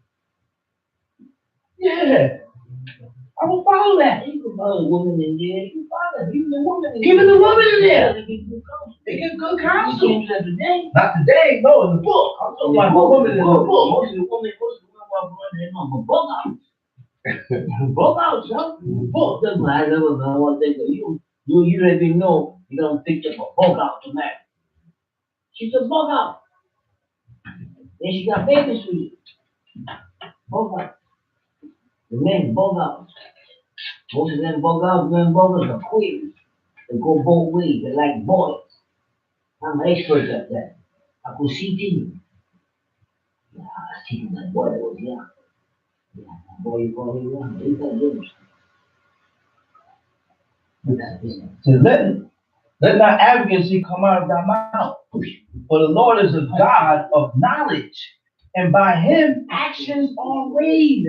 Yeah. I will follow that. You can follow the woman in there. You can follow even the woman in there. Even the woman in there. They get good counsel. They get good counsel. Not today, no, in the book. I'm talking about the woman in the book. Most of the women walk around there on the book out. Book out, son. Book. That's why I never know what they do. You don't even know. You don't pick up a book out to marry. She's a book out. Then she got babies for you. Book out. The men, both out. Most of them buggers are queers. They go both ways. They like boys. I'm an expert at that. I could see things. Yeah, I was teaching that boy that was young. Yeah, that boy you call him young. He's got limbs. So let not arrogancy come out of thy mouth. For the Lord is a God of knowledge, and by him actions are weighed.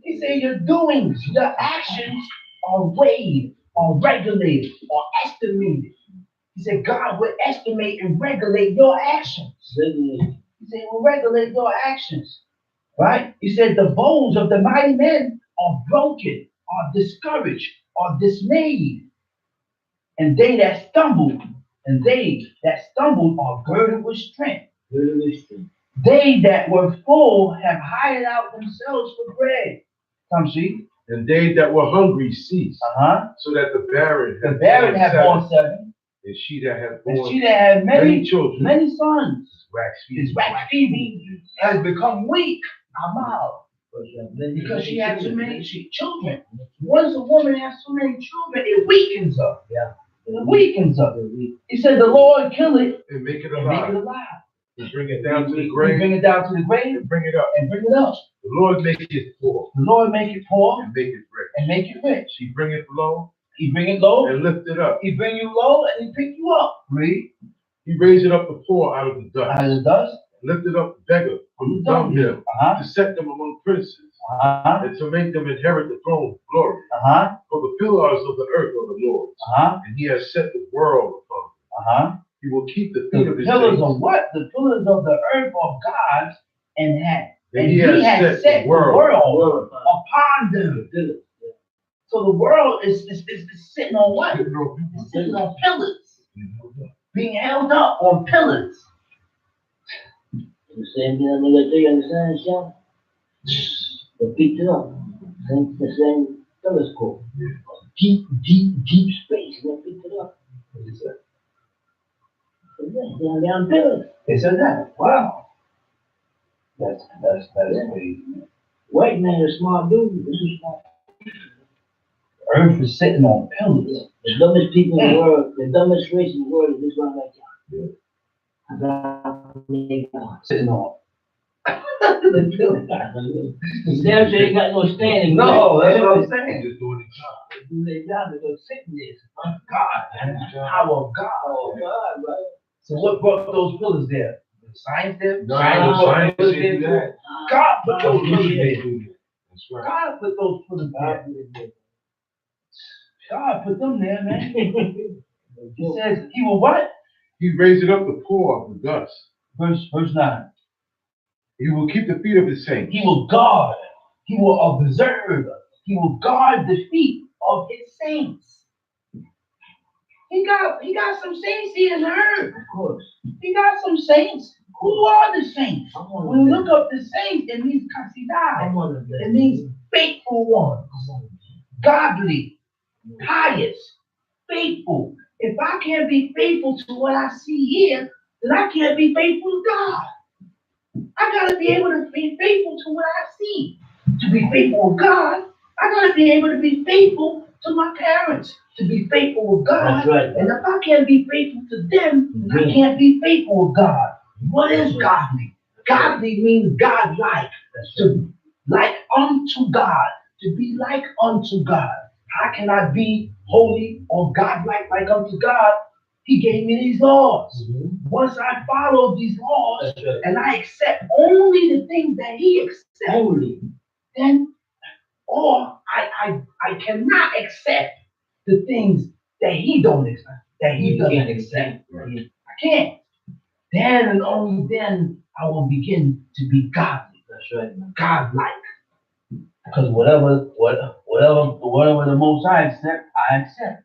He said your doings, your actions are weighed, are regulated, are estimated. He said God will estimate and regulate your actions. He said he will regulate your actions. Right? He said the bones of the mighty men are broken, are discouraged, are dismayed. And they that stumbled are girded with strength. They that were full have hired out themselves for bread. Come see. And they that were hungry ceased. So that the barren had born 7. And she that had born many children, many sons. His wax fever has become weak. Because she had too many children. Once a woman has too many children, it weakens her. Yeah. It weakens her. He said the Lord kill it and make it alive. And bring it down to the grave. And bring it up. The Lord make it poor. And make it rich. He bring it low. And lift it up. He bring you low and he pick you up. Read. He raised up the poor out of the dust. Lifted up the beggar from the dunghill. To set them among princes. And to make them inherit the throne of glory. For the pillars of the earth are the Lord's. And he has set the world upon them. He will keep the feet of his pillars of what? The pillars of the earth are God's, and he has set the world upon them. So the world is sitting on what? It's sitting on pillars. Being held up on pillars. The same thing I'm gonna tell you, understand, Sean? They picked it up. The same telescope. Deep space. They picked it up. What is that? They're on pillars. They said that. Wow. That's crazy. White man is smart dude. This is smart. The earth is sitting on pillars. The dumbest people in the world, the dumbest race in the world is this one right here. Sitting on. They ain't got no standing. No, that's what I'm saying. Just doing the job. They do their job, they're gonna sit in this. God, and the power of God. Oh God, right? So what brought those pillars there? The science there? No, science pillars didn't do that. God put those pillars there. That's right. God put those pillars there. God put them there, man. He says he will what? He raised up the poor of the dust. Verse 9. He will keep the feet of his saints. He will guard. He will observe. He will guard the feet of his saints. He got some saints here in the earth. Of course. He got some saints. Who are the saints? When you look up the saints, it means kasidai. It means faithful ones. Godly. Pious. Faithful. If I can't be faithful to what I see here, then I can't be faithful to God. I gotta be able to be faithful to what I see. To be faithful with God, I gotta be able to be faithful to my parents. To be faithful with God. That's right. And if I can't be faithful to them, I can't be faithful with God. What is godly? Godly means God-like. To like unto God. To be like unto God. How can I be holy or God-like like unto God? He gave me these laws. Once I follow these laws and I accept only the things that he accepts, then or I cannot accept the things that he don't accept, that he doesn't accept. I can't. Then and only then I will begin to be godly. That's right. God-like. Because whatever the Most High accept, I accept.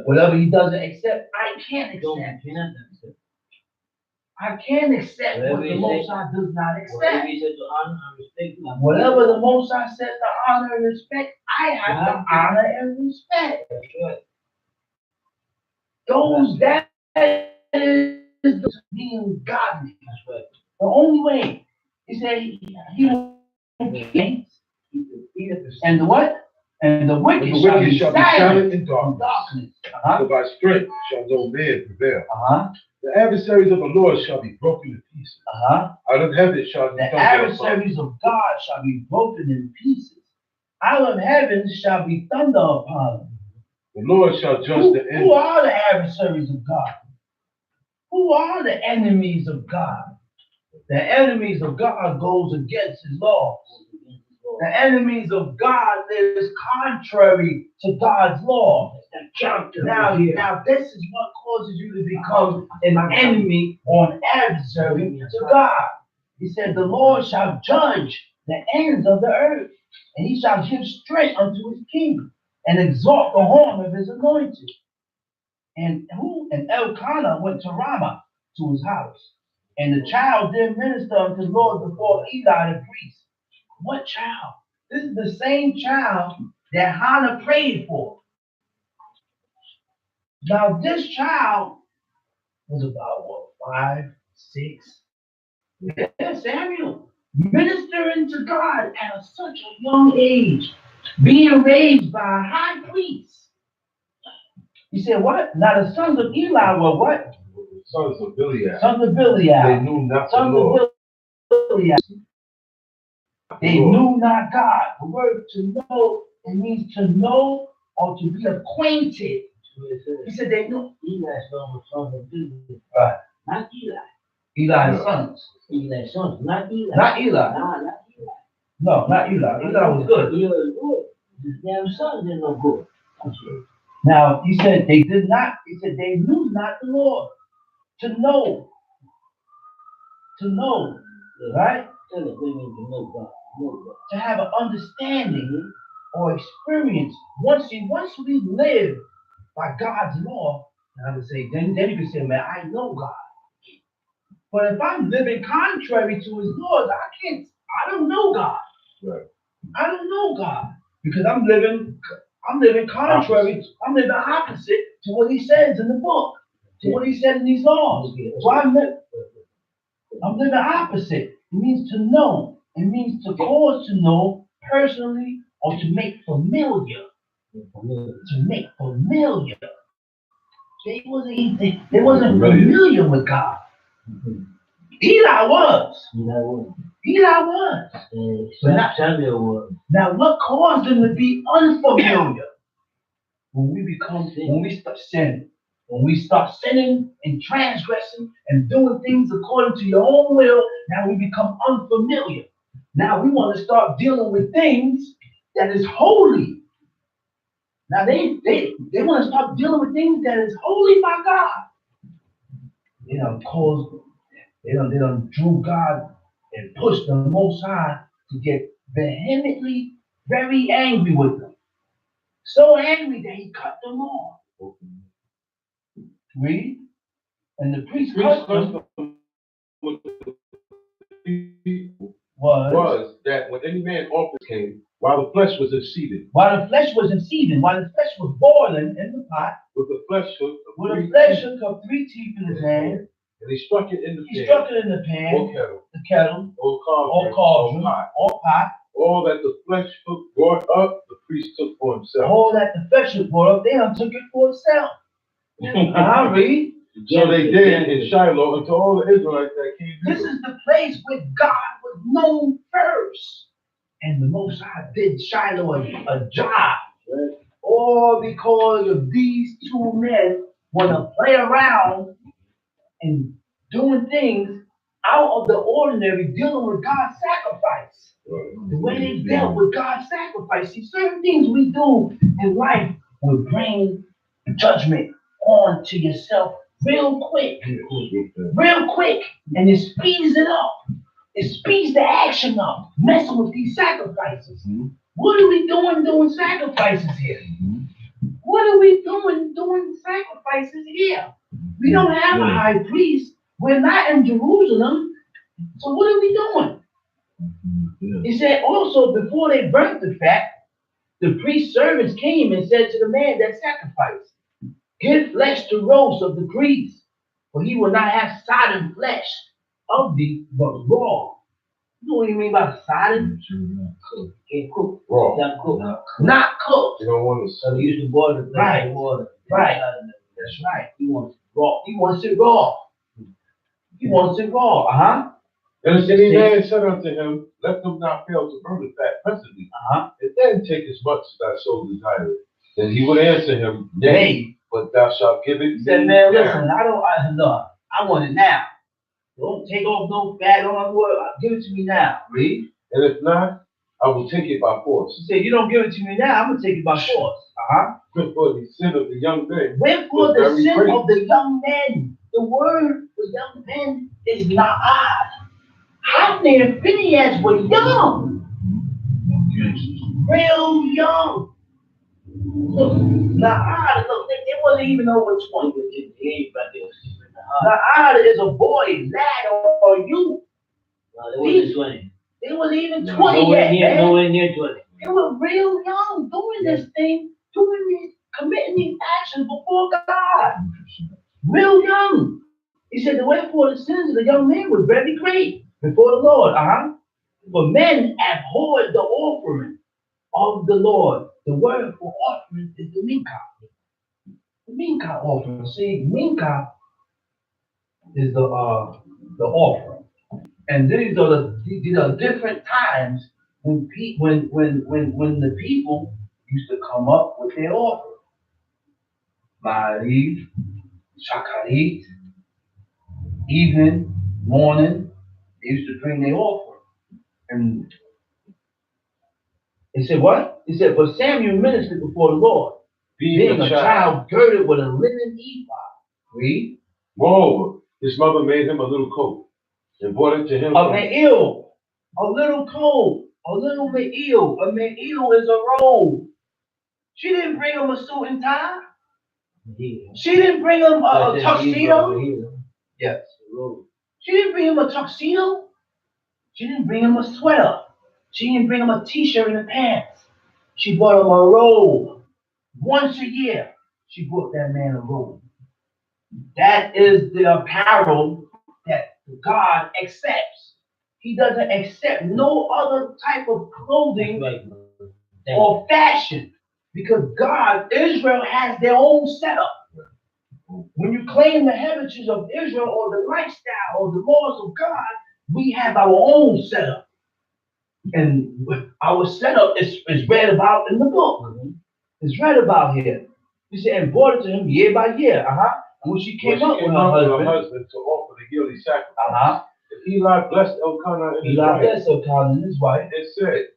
Whatever he doesn't accept, I can't accept. I can't accept what the Most High does not accept. Whatever the Most High says to honor and respect, I have to honor and respect. That is being godly. The only way, he said, he will keep and the what? And the wicked shall be silent in darkness. So by strength shall no man prevail. The adversaries of the Lord shall be broken in pieces. Out of heaven shall be the adversaries of God shall be broken in pieces. Out of heaven shall be thunder upon them. The Lord shall judge the end. Who are the adversaries of God? Who are the enemies of God? The enemies of God goes against his laws. The enemies of God lives contrary to God's law. Now, this is what causes you to become an enemy or an adversary to God. He said, the Lord shall judge the ends of the earth, and he shall give strength unto his kingdom, and exalt the horn of his anointed. And Elkanah went to Ramah to his house, and the child did minister unto the Lord before Eli the priest. What child? This is the same child that Hannah prayed for. Now, this child was about what, 5, 6? Yeah, Samuel, ministering to God at such a young age, being raised by a high priest. He said, what? Now, the sons of Eli were what? Sons of Biliab. Sons of Biliab. They knew not the Sons Lord. of Biliab. They knew not God. The word to know, it means to know or to be acquainted. He said they knew. Eli's sons of Biliab. Right. Not Eli. Eli's sons. Eli's sons, not Eli. Not Eli. Nah, not Eli. No, not Eli. Eli was good. Eli was good. His damn sons are no good. Now, he said they did not, he said they knew not the Lord. To know. To know. Right? Tell it, women to know God. To have an understanding or experience. Once we live by God's law, and I would say, then you can say, man, I know God. But if I'm living contrary to his laws, I don't know God. Right. I don't know God. Because I'm living contrary, I'm living opposite to what he says in the book, to what he said in these laws. So I'm living opposite. It means to know. It means to cause to know personally or to make familiar. To make familiar. They wasn't familiar with God. Eli was. Samuel was. Now what caused them to be unfamiliar? When we start sinning. When we start sinning and transgressing and doing things according to your own will, now we become unfamiliar. Now we want to start dealing with things that is holy. Now they want to start dealing with things that is holy by God. They done drew God and pushed the Most High to get vehemently very angry with them. So angry that he cut them off. Read. And the priest cut them was that when any man offered came, while the flesh was in seething, while the flesh was boiling in the pot, with the flesh hook of 3 teeth in his hand, and he struck it in the pan, or kettle, or cauldron, or pot. All that the flesh hook brought up, the priest took for himself. All that the flesh hook brought up, they took it for himself. I read. So they did in Shiloh unto all the Israelites that came. This is the place where God was known first. And the Most High did Shiloh a job. Right? All because of these 2 men want to play around and doing things out of the ordinary, dealing with God's sacrifice. Right. The way they dealt with God's sacrifice. See, certain things we do in life will bring judgment on to yourself real quick. And it speeds it up. It speeds the action up, messing with these sacrifices. Mm-hmm. What are we doing sacrifices here? Mm-hmm. What are we doing sacrifices here? We don't have a high priest. We're not in Jerusalem. So what are we doing? Yeah. He said also, before they burnt the fat, the priest's servants came and said to the man that sacrificed, give flesh to roast of the priest, for he will not have sodden flesh of thee, but raw. You know what you mean by sided? Can't cook. Raw. Not cook. Not cooked. You don't want to So we used to boil the Right. water. Right. That's right. He wants raw. He wants it raw. He wants it raw. And the man said unto him, let them not fail to burn the fat presently. And then take as much as thy soul desireth. Then he would answer him, nay, but thou shalt give it. He said, man, listen, I want it now. Don't take off no fat on my word. Give it to me now. Read. And if not, I will take it by force. He said, you don't give it to me now, I'm gonna take it by force. For the sin of the young men. Wherefore the sin of the young men. The word for young men is na'ad. Hophni and Phinehas were young. Real young. Look, na'ad, look, they wasn't even over 20. Na'ad is a boy, lad, or youth. No, they wasn't 20. They wasn't even 20 yet. Nowhere near 20. They were real young doing this thing, committing these actions before God. Real young. He said, the wherefore the sins of the young men was very great before the Lord. For men abhorred the offering of the Lord. The word for offering is the minka. The minka offering. See, minka is the offering. And these are different times when the people used to come up with their offering. Ma'ariv, Shakarit, evening, morning, they used to bring their offering. And he said, what? He said, but Samuel ministered before the Lord, being a child girded with a linen ephod. Read. Moreover, his mother made him a little coat and brought it to him. A me'il, a little coat, a little me'il. A me'il is a robe. She didn't bring him a suit and tie. She didn't bring him a tuxedo. Yes. She didn't bring him a tuxedo. She didn't bring him a sweater. She didn't bring him a t-shirt and a pants. She brought him a robe. Once a year, she brought that man a robe. That is the apparel that God accepts. He doesn't accept no other type of clothing or fashion, because God, Israel has their own setup. When you claim the heritage of Israel or the lifestyle or the laws of God, we have our own setup. And our setup is read about in the book. It's read about here. He said, and brought it to him year by year. And when she came up with her husband to offer the yearly sacrifice, and Eli blessed Elkanah and his wife. It said,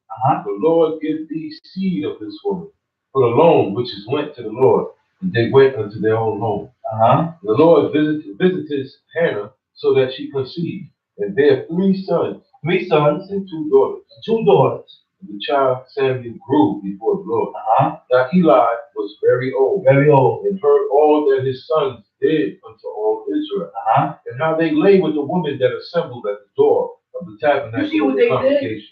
the Lord give thee seed of this woman for the loan which is went to the Lord. And they went unto their own home. The Lord visited Hannah so that she conceived, and bare 3 sons. 3 sons and 2 daughters. 2 daughters. And the child Samuel grew before the Lord. Now Eli was very old, and heard all that his sons did unto all Israel, and how they lay with the women that assembled at the door of the tabernacle. You see what they did?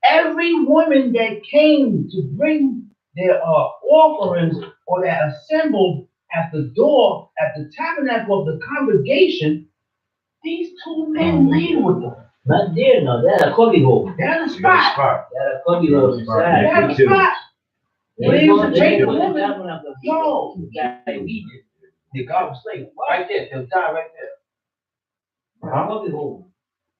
Every woman that came to bring their offerings or that assembled at the door at the tabernacle of the congregation, these 2 men laid with them. Not there, no. They had a cubby hole. They had a spot. They had a cubby hole inside. They had a spot. They used to take the woman. No. The God was saying, right there. They'll die right there. Cubby hole.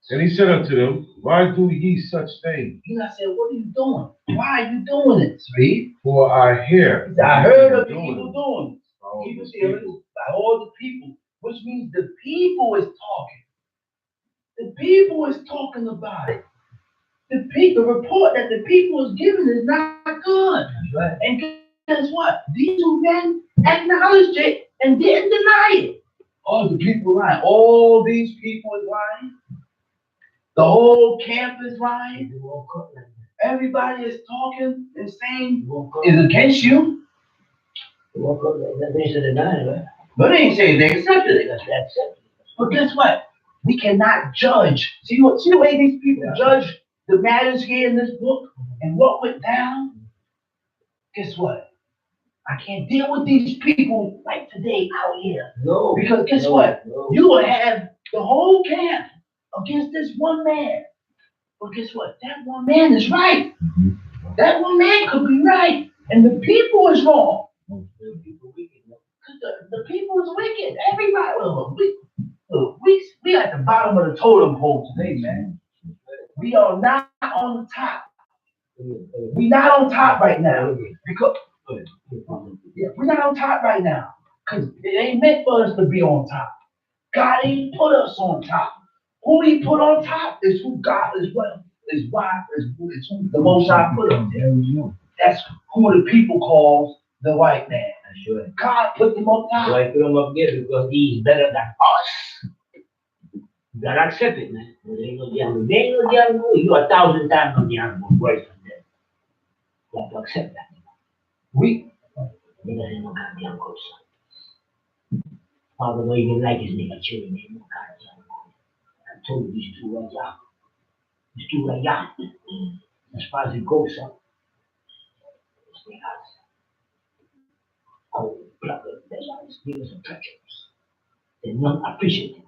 And he said unto them, why do ye such things? I said, what are you doing? Why are you doing it? Read. For I hear. I heard of the people doing it. By all the people. Which means the people is talking. The people is talking about it. The report that the people is giving is not good. Right. And guess what? These 2 men acknowledged it and didn't deny it. Oh, the people lying. All these people is lying. The whole camp is lying. Everybody is talking and saying is against you. They should deny it, right? But they ain't saying they accepted it. But guess what? We cannot judge. See the way these people judge the matters here in this book and what went down? Guess what? I can't deal with these people like today out here. No. Because guess what? You will have the whole camp against this one man. But guess what? That one man is right. That one man could be right. And the people is wrong. The people is wicked. Everybody, we at the bottom of the totem pole today, man. We are not on the top. We're not on top right now. Because we're not on top right now. Because it ain't meant for us to be on top. God ain't put us on top. Who he put on top is who God is well. Is who the Most High put up there. That's who the people calls the white man. That's right. God put them on top. Why put him up there? Because he's better than us. You gotta accept it, man. There ain't no diablo. There ain't no diablo. You 1,000 times no diablo worse than that. You have to accept that. There ain't no goddamn ghost. Father don't even like his nigga children. There ain't no goddamn ghost. I told you these two right out. These two right out. As far as it goes, son. These niggas. Oh, brother, these niggas are treacherous. They're not appreciative.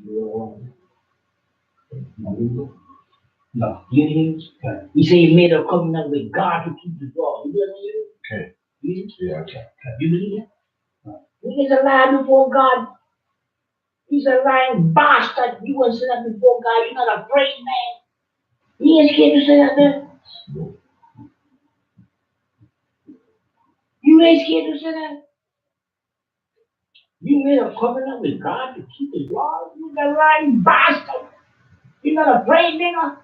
No. You hear? Okay. He said he made a covenant with God to keep the law. You believe it? Okay. Yeah, okay. You believe it? He is a liar before God. He's a lying bastard. You won't say that before God. You're not a brave man. He ain't scared to say that there. You ain't scared to say that. You made a covenant with God to keep his law. You're a lying bastard. You're not a brave nigga.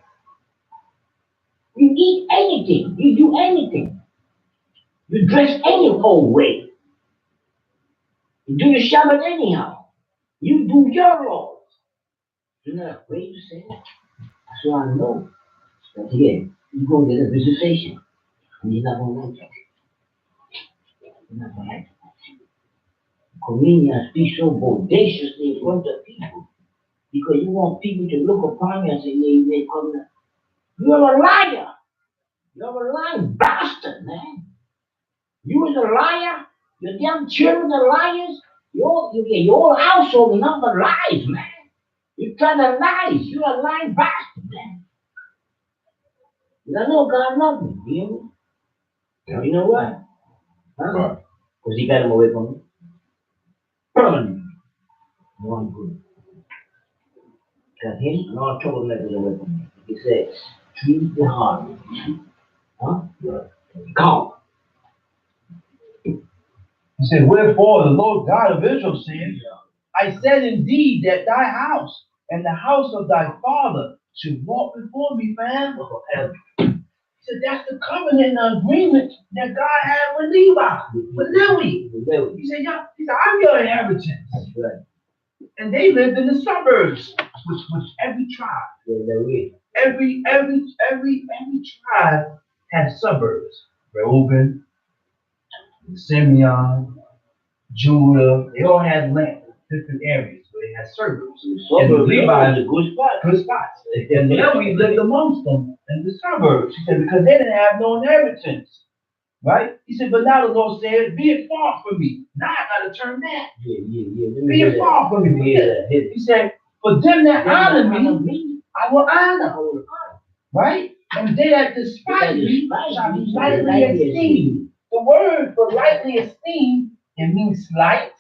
You eat anything. You do anything. You dress any old way. You do your Shabbat anyhow. You do your laws. You're not afraid to say that. So I know that again, you're going to get a visitation. And he's not going to like that. He's not going to like that. Comedians speak so bodaciously in front of people because you want people to look upon you and say, yeah, you may come now. You're a liar. You're a lying bastard, man. You is a liar. Your damn children are liars. Your whole household number lies, man. You're trying to lie. You're a lying bastard, man. I know God loves me, you know? Yeah. You know why? Huh? Because he got him away from me. Permanently. No, I'm good. Got him and all troublemakers away from me. He says, treat the heart. Huh? Calm. He said, wherefore the Lord God of Israel said, I said indeed that thy house and the house of thy father should walk before me forever. He said, that's the covenant and agreement that God had with Levi, with Lewi. He said, I'm your inheritance. Right. And they lived in the suburbs, which every tribe, every tribe had suburbs. Reuben, Simeon, Judah, they all had land, different areas where they had suburbs. And Levi is a good spots. And Levi lived amongst them in the suburbs. He said, because they didn't have no inheritance. Right? He said, but now the Lord said, be it far from me. Now I gotta turn back. Be it far from me. He said, for them that honor me, I will honor. Right? And they that despise me shall be lightly esteemed. The word for lightly esteemed, it means slight,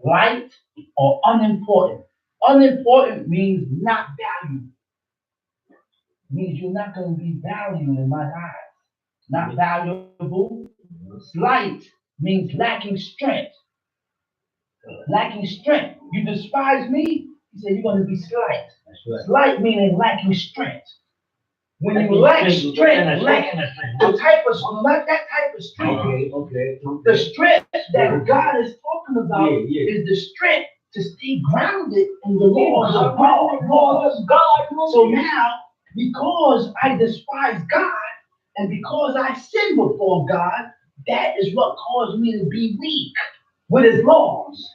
light, or unimportant. Unimportant means not valued. Means you're not going to be valued in my eyes. Not valuable. Slight means lacking strength. Lacking strength. You despise me, he said you're going to be slight. Right. Slight meaning lacking strength. When you lack strength, that type of strength. Okay. The strength that God is talking about is the strength to stay grounded in the laws of God. So now, because I despise God, and because I sin before God, that is what caused me to be weak with his laws.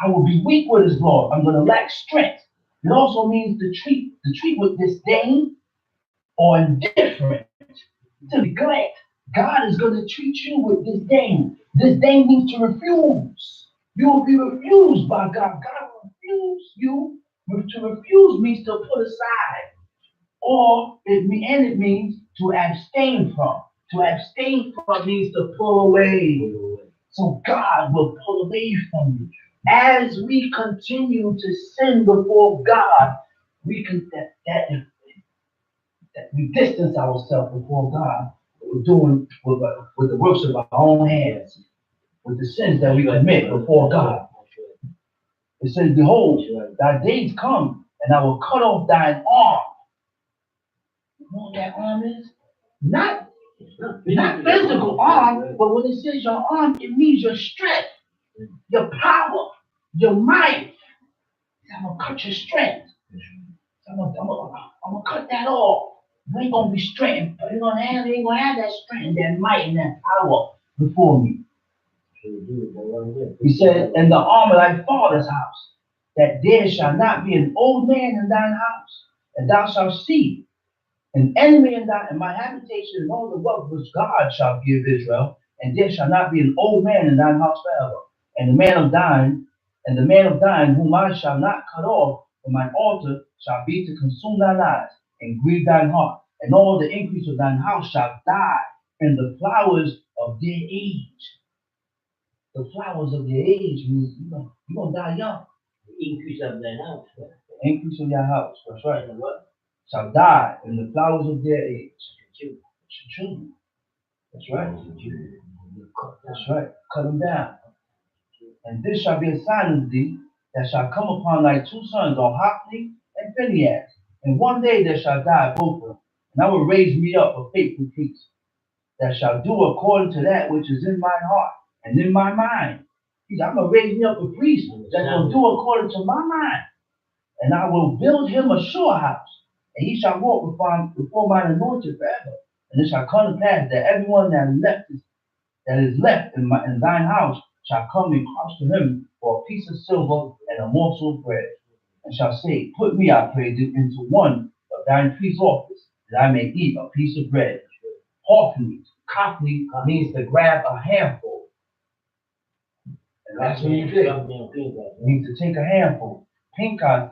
I will be weak with his laws. I'm going to lack strength. It also means to treat with disdain or indifferent, to neglect. God is going to treat you with disdain. Disdain means to refuse. You will be refused by God. God will refuse you To refuse means to put aside, or it means to abstain from. To abstain from means to pull away. So God will pull away from you. As we continue to sin before God, we can that we distance ourselves before God. We're doing with the works of our own hands, with the sins that we commit before God. It says, "Behold, thy days come, and I will cut off thine arm." You know what that arm is? Not physical arm, but when it says your arm, it means your strength, your power, your might. I'm gonna cut your strength. I'm gonna cut that off. You ain't gonna be strength. You ain't gonna have that strength, that might, and that power before me. He said, "In the arm of thy father's house, that there shall not be an old man in thine house, and thou shalt see an enemy in my habitation, and all the wealth which God shall give Israel, and there shall not be an old man in thine house forever. And the man of thine whom I shall not cut off from mine altar shall be to consume thine eyes and grieve thine heart, and all the increase of thine house shall die in the flowers of their age." The flowers of their age means you're gonna die young. The increase of thine house. The increase of your house, that's right. And what? Shall die in the flowers of their age. Children. That's right. That's right. Cut them down. "And this shall be a sign unto thee that shall come upon thy two sons, on Hophni and Phinehas. And one day there shall die both of them. And I will raise me up a faithful priest that shall do according to that which is in mine heart and in my mind." He said, "I'm going to raise me up a priest that's going to do according to my mind. And I will build him a sure house, and he shall walk before mine anointed forever. And it shall come to pass that everyone that is left in thine house shall come and cast to him for a piece of silver and a morsel of bread, and shall say, Put me, I pray thee, into one of thine priest's office, that I may eat a piece of bread." Hophni means to grab a handful. And that's what he did. He needs to take a handful. Pinchas,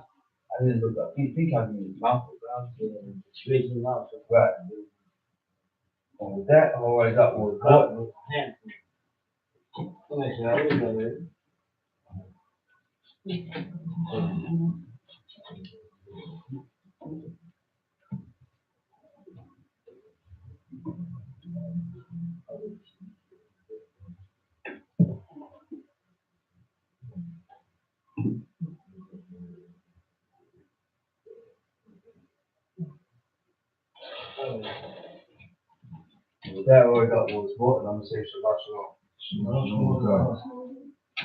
I didn't look up. Pinchas means mouthful. Straighten out. Right. And with that, all I got was God. With that, all I got was God, and I'm gonna say Shabbat Shalom.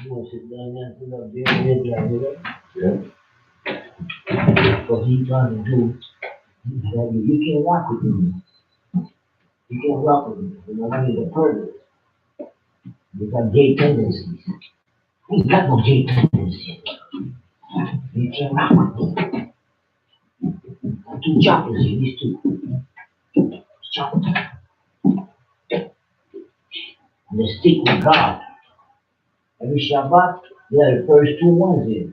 You want to sit down there and put up there, Yeah. what he's trying to do, he said, you can't rock with me. You can't rock with me. You know, I need a purpose. You got gay tendencies. He got no gay tendencies. You can't rock with me. I'm too choppers here, these two. Choppers. And they stick with God. Every Shabbat, they are the first two ones here.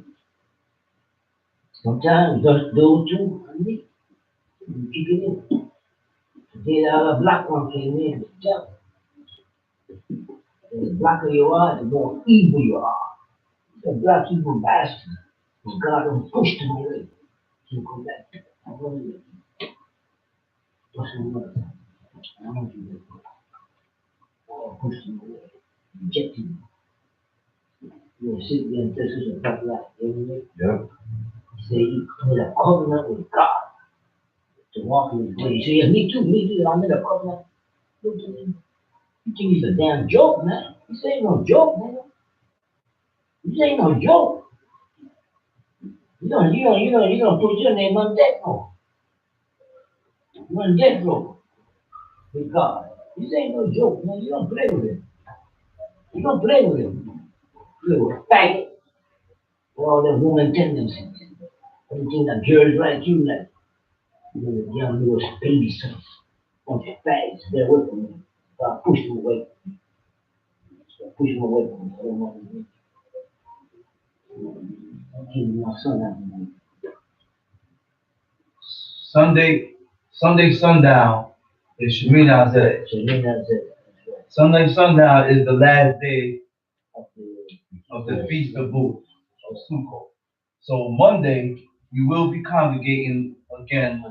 Sometimes just those two, and me. You keep it in. Today the other black one came in, the devil. And the blacker you are, the more evil you are. The black evil bastard. But God don't push them away. You go back. I want you to push them away. I want you to push them away. Reject them. You sit there and tell us about life, isn't it? Yep. Say he made a covenant with God to walk in his way. You say, yeah, me too, I made a covenant. Look at him. You think it's a damn joke, man? This ain't no joke, man. This ain't no joke. You don't put your name on death row. You're on death row with God. This ain't no joke, man. You don't play with him. You don't play with him. Play with a faggot. With all the woman tendencies. Everything that girls like you like. You know, the young little baby sons. Bunch of fags. They're away from me. So I push them away. So I push them away from me. I don't want them. I'm keeping my son out of me. Sunday sundown is Shemini Atzeret. Sunday sundown is the last day of the Feast of Booths, of Sukkot. So Monday, we will be congregating again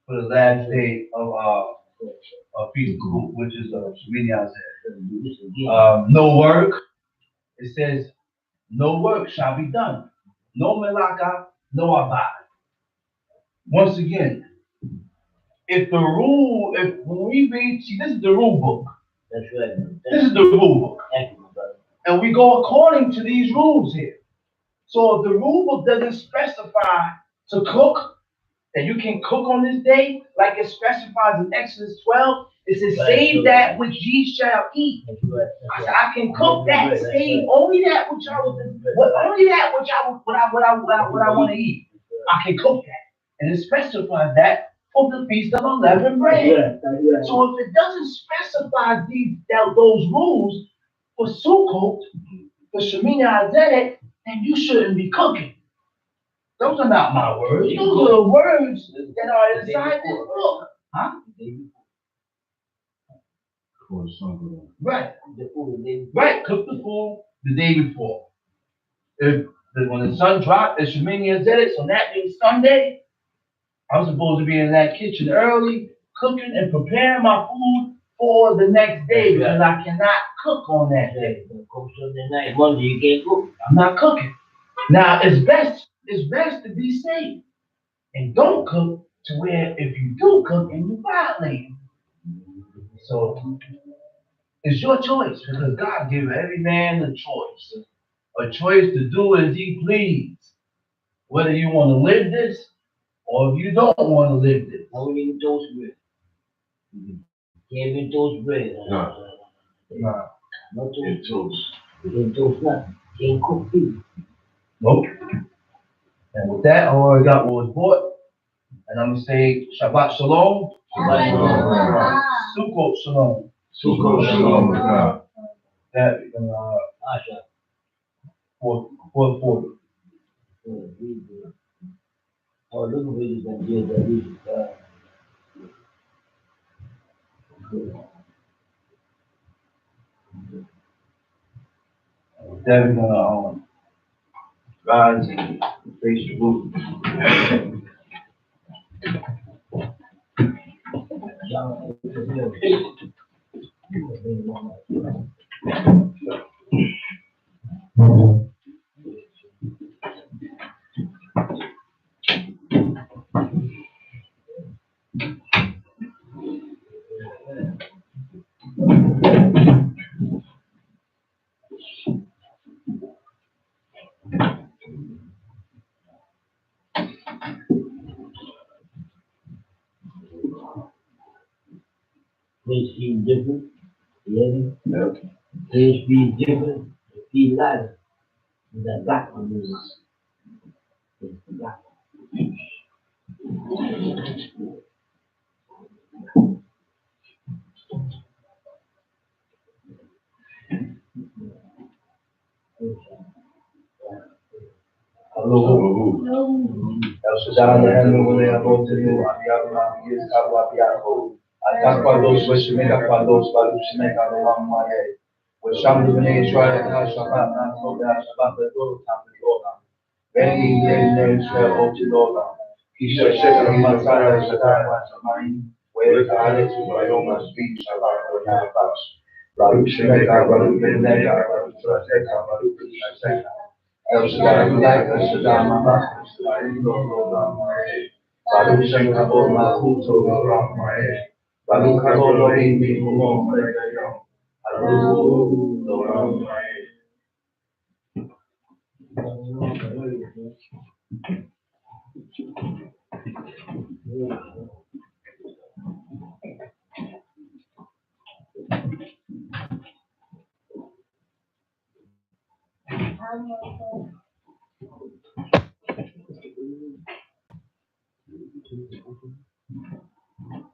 for the last day of Feast of Booths, which is Shemini Atzeret. No work. It says, no work shall be done. No melaka, no abad. Once again, if when we read, see, this is the rule book. That's right. This is the rule book. And we go according to these rules here. So if the rule book doesn't specify to cook, that you can cook on this day, like it specifies in Exodus 12, it says, save that which ye shall eat. I said, I can cook that, save only that which I want to eat. I can cook that. And it specifies that for the Feast of Unleavened Bread. So if it doesn't specify those rules for Sukkot, for Shemini Atzeret, then you shouldn't be cooking. Those are not my words. Those are the words that are inside this book. Huh? Right. Right. Cook the food the day before. When the sun dropped, it's Shemini Atzeret, so that means Sunday. I'm supposed to be in that kitchen early, cooking and preparing my food for the next day because I cannot cook on that day. Monday you can't cook. I'm not cooking. Now it's best to be safe and don't cook to where if you do cook and you violate. So it's your choice because God gave every man a choice to do as he please. Whether you want to live this or if you don't want to live this. I wouldn't even toast bread. Can't even toast bread. No. No toast. You can't toast nothing. Can't cook food. Nope. And with that, I already got what was bought. And I'm going to say Shabbat Shalom. Shabbat Shalom. Sukkot Shalom. Sukkot Shalom. That, 440. Oh, look at what you can do that. Then we're gonna rise and face the roof. Place feels different. Yeah. Place feels different. It feels lighter. And that black one is the black one. Hello. El Shaddai, the heaven, when they are both to you, Abiyah, yes, Abiyah, Atapados, Weshimeka, Pados, Balushimeka, Lamaye, Weshamu, Israel, Shabbat, Nasoda, Shabbat, the Lord, Tapiora, Benny, Israel, Otilola, Kisha, Shekar, Masara, Shaddai, Shamai, where the Alex, Wyoma, speech, Shabbat, Nafash, Balushimeka, Balushimeka, Balushimeka, Balushimeka, El Shaddai, El Shaddai, Mama, Balu Shankabo, Mahuto, Ramae, Balu Kabo, Amy, Mumon, Alu, Ramae.